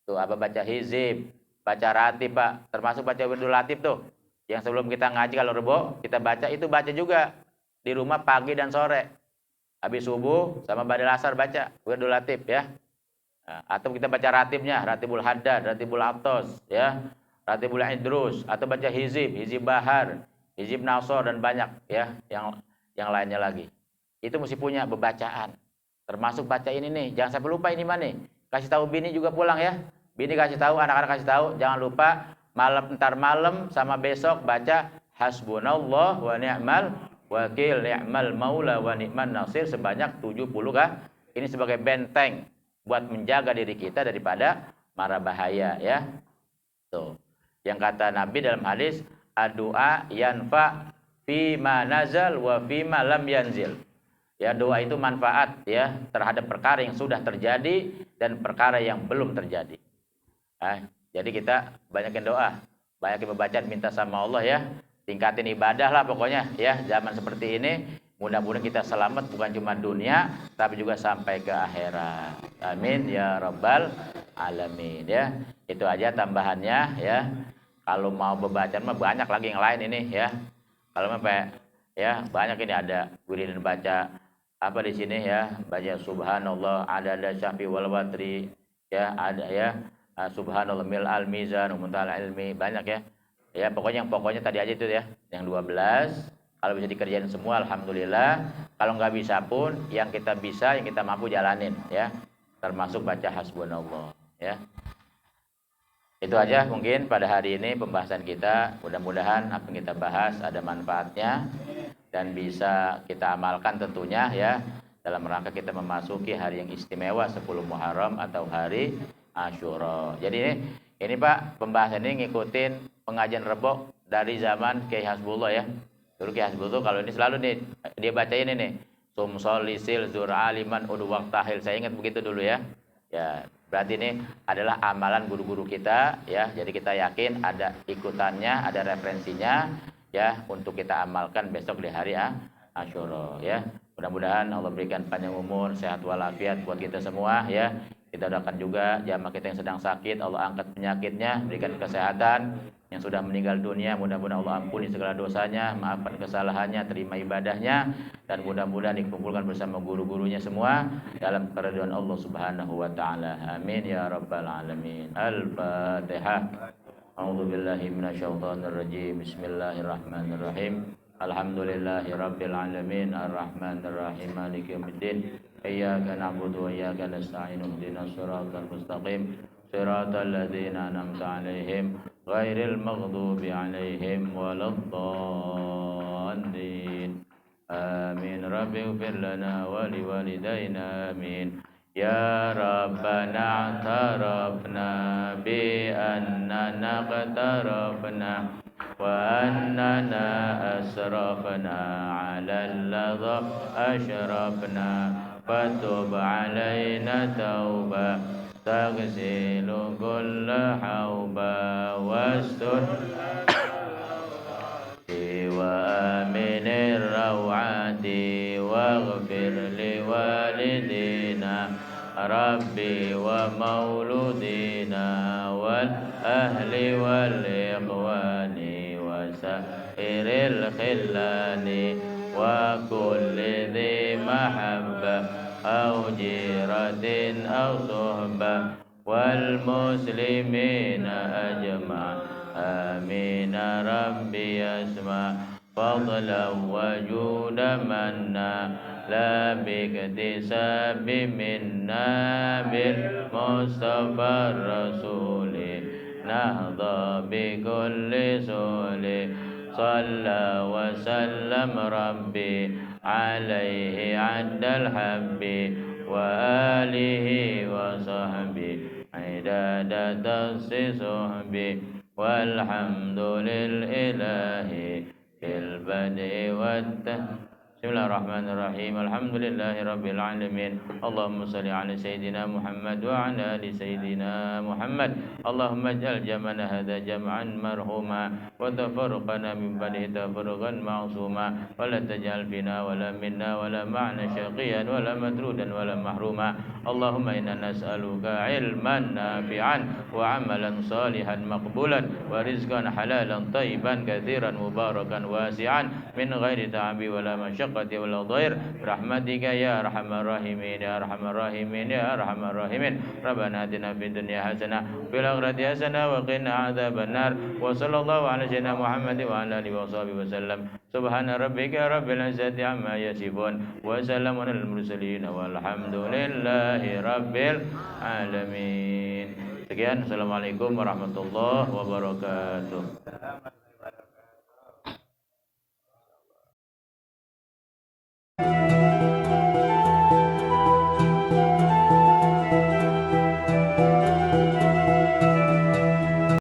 Tuh apa baca hizib, baca ratib Pak, termasuk baca wiridul latif tuh. Yang sebelum kita ngaji kalau rebo kita baca itu baca juga di rumah pagi dan sore. Habis subuh sama badal asar baca wiridul latif ya. Nah, atau kita baca ratibnya, ratibul haddad, ratibul atos ya, ratibul idrus, atau baca hizib, hizib bahar, hizib nasor dan banyak ya yang lainnya lagi. Itu mesti punya bacaan. Termasuk baca ini nih, jangan sampai lupa ini mana nih. Kasih tahu bini juga pulang ya. Bini kasih tahu, anak-anak kasih tahu, jangan lupa ntar malam sama besok baca hasbunallah wa ni'mal wakil, ni'mal maula wa ni'man nasir sebanyak 70 kah? Ini sebagai benteng buat menjaga diri kita daripada mara bahaya ya. Tuh. Yang kata Nabi dalam hadis, doa yanfa fima nazal wa fima lam yanzil. Ya, doa itu manfaat ya terhadap perkara yang sudah terjadi dan perkara yang belum terjadi. Jadi kita banyakin doa, banyakin bacaan, minta sama Allah ya. Tingkatin ibadah lah pokoknya ya. Zaman seperti ini mudah-mudahan kita selamat bukan cuma dunia tapi juga sampai ke akhirat. Amin ya rabbal alamin ya. Itu aja tambahannya ya. Kalau mau bacaan mah banyak lagi yang lain ini ya. Kalau sampai ya banyak ini ada wirid baca apa di sini ya, baca subhanallah ada syafi wal watri ya, ada ya subhanallah mil al mizan muntal ilmi, banyak ya. Ya pokoknya tadi aja itu ya, yang 12. Kalau bisa dikerjain semua alhamdulillah. Kalau nggak bisa pun yang kita bisa, yang kita mampu jalanin ya. Termasuk baca hasbunallah ya. Itu aja mungkin pada hari ini pembahasan kita. Mudah-mudahan apa yang kita bahas ada manfaatnya dan bisa kita amalkan tentunya ya dalam rangka kita memasuki hari yang istimewa 10 Muharram atau hari Asyura. Jadi ini Pak, pembahasan ini ngikutin pengajian Rebo dari zaman Kiai Hasbullah ya. Dulu Kiai Hasbullah kalau ini selalu nih dia bacain ini sumsolisil zur'aliman udu waktahil. Saya ingat begitu dulu ya. Ya, berarti ini adalah amalan guru-guru kita ya. Jadi kita yakin ada ikutannya, ada referensinya ya untuk kita amalkan besok di hari Asyura ya. Mudah-mudahan Allah berikan panjang umur, sehat walafiat buat kita semua ya. Kita doakan juga jamaah kita yang sedang sakit, Allah angkat penyakitnya, berikan kesehatan. Yang sudah meninggal dunia, mudah-mudahan Allah ampuni segala dosanya, maafkan kesalahannya, terima ibadahnya, dan mudah-mudahan dikumpulkan bersama guru-gurunya semua dalam keridhaan Allah Subhanahu wa taala. Amin ya rabbal alamin. Al-Fatihah. A'udzu billahi minasyaitonir rajim. Bismillahirrahmanirrahim. Alhamdulillahi rabbil alamin. Arrahmanir rahim. Maliki yaumiddin. Iyyaka na'budu wa iyyaka nasta'in. Ihdinas siratal mustaqim. Siratal ladzina an'amta 'alaihim ghairil maghdubi 'alaihim waladdallin. Amin. Rabbi ighfir lana wa liwalidayna. Amin. Ya Rabbana tarafna bi annana qatarafna wa annana asrafna 'ala alladha ashrafna fatub 'alaina tauba taghsilu kulla hauba wastur wa aminir rawati waghfir liwalidina Rabbi wa mauludina wal ahli wal ikhwani wa sairil khillani wa kulli dhi mahabba au jiratin au suhbah wal muslimina ajma' amin rabbi asma' fadlan wa juda manna la biktisabi minna bil mustafa rasuli nahda bi kulli suli salla wa sallam rabbi alaihi addal habbi wa alihi wa sahbi idada tasisuhbi walhamdulillahi fil badi wat Bismillahirrahmanirrahim. Alhamdulillahirabbil alamin. Allahumma shalli ala sayidina Muhammad wa ala ali sayidina Muhammad. Allahumma ij'al jam'ana hadza jam'an marhuma wa tafarraqana min ba'dihi tafarruqan ma'suma wa la taj'al fina wa la minna wa la ma'na syaqiyan wa la matrudan wa la mahruma. Allahumma inna nas'aluka ilman nafi'an wa 'amalan salihan maqbulan wa rizqan halalan thayyiban katsiran mubarakan wasi'an min ghairi ta'abi wa la masyaqqati wal dhair rahmatika ya arhamar rahimin ya arhamar rahimin ya arhamar rahimin. Rabbana atina fid dunya hasanah fil akhirati hasanah wa qina adzabannar. Wa sallallahu ala sayyidina Muhammad wa ala alihi washabihi wasallam. Subhana rabbika rabbil izzati amma yasifun wa salamun alal mursalin walhamdulillahi rabbil alamin. Sekian, assalamualaikum warahmatullahi wabarakatuh.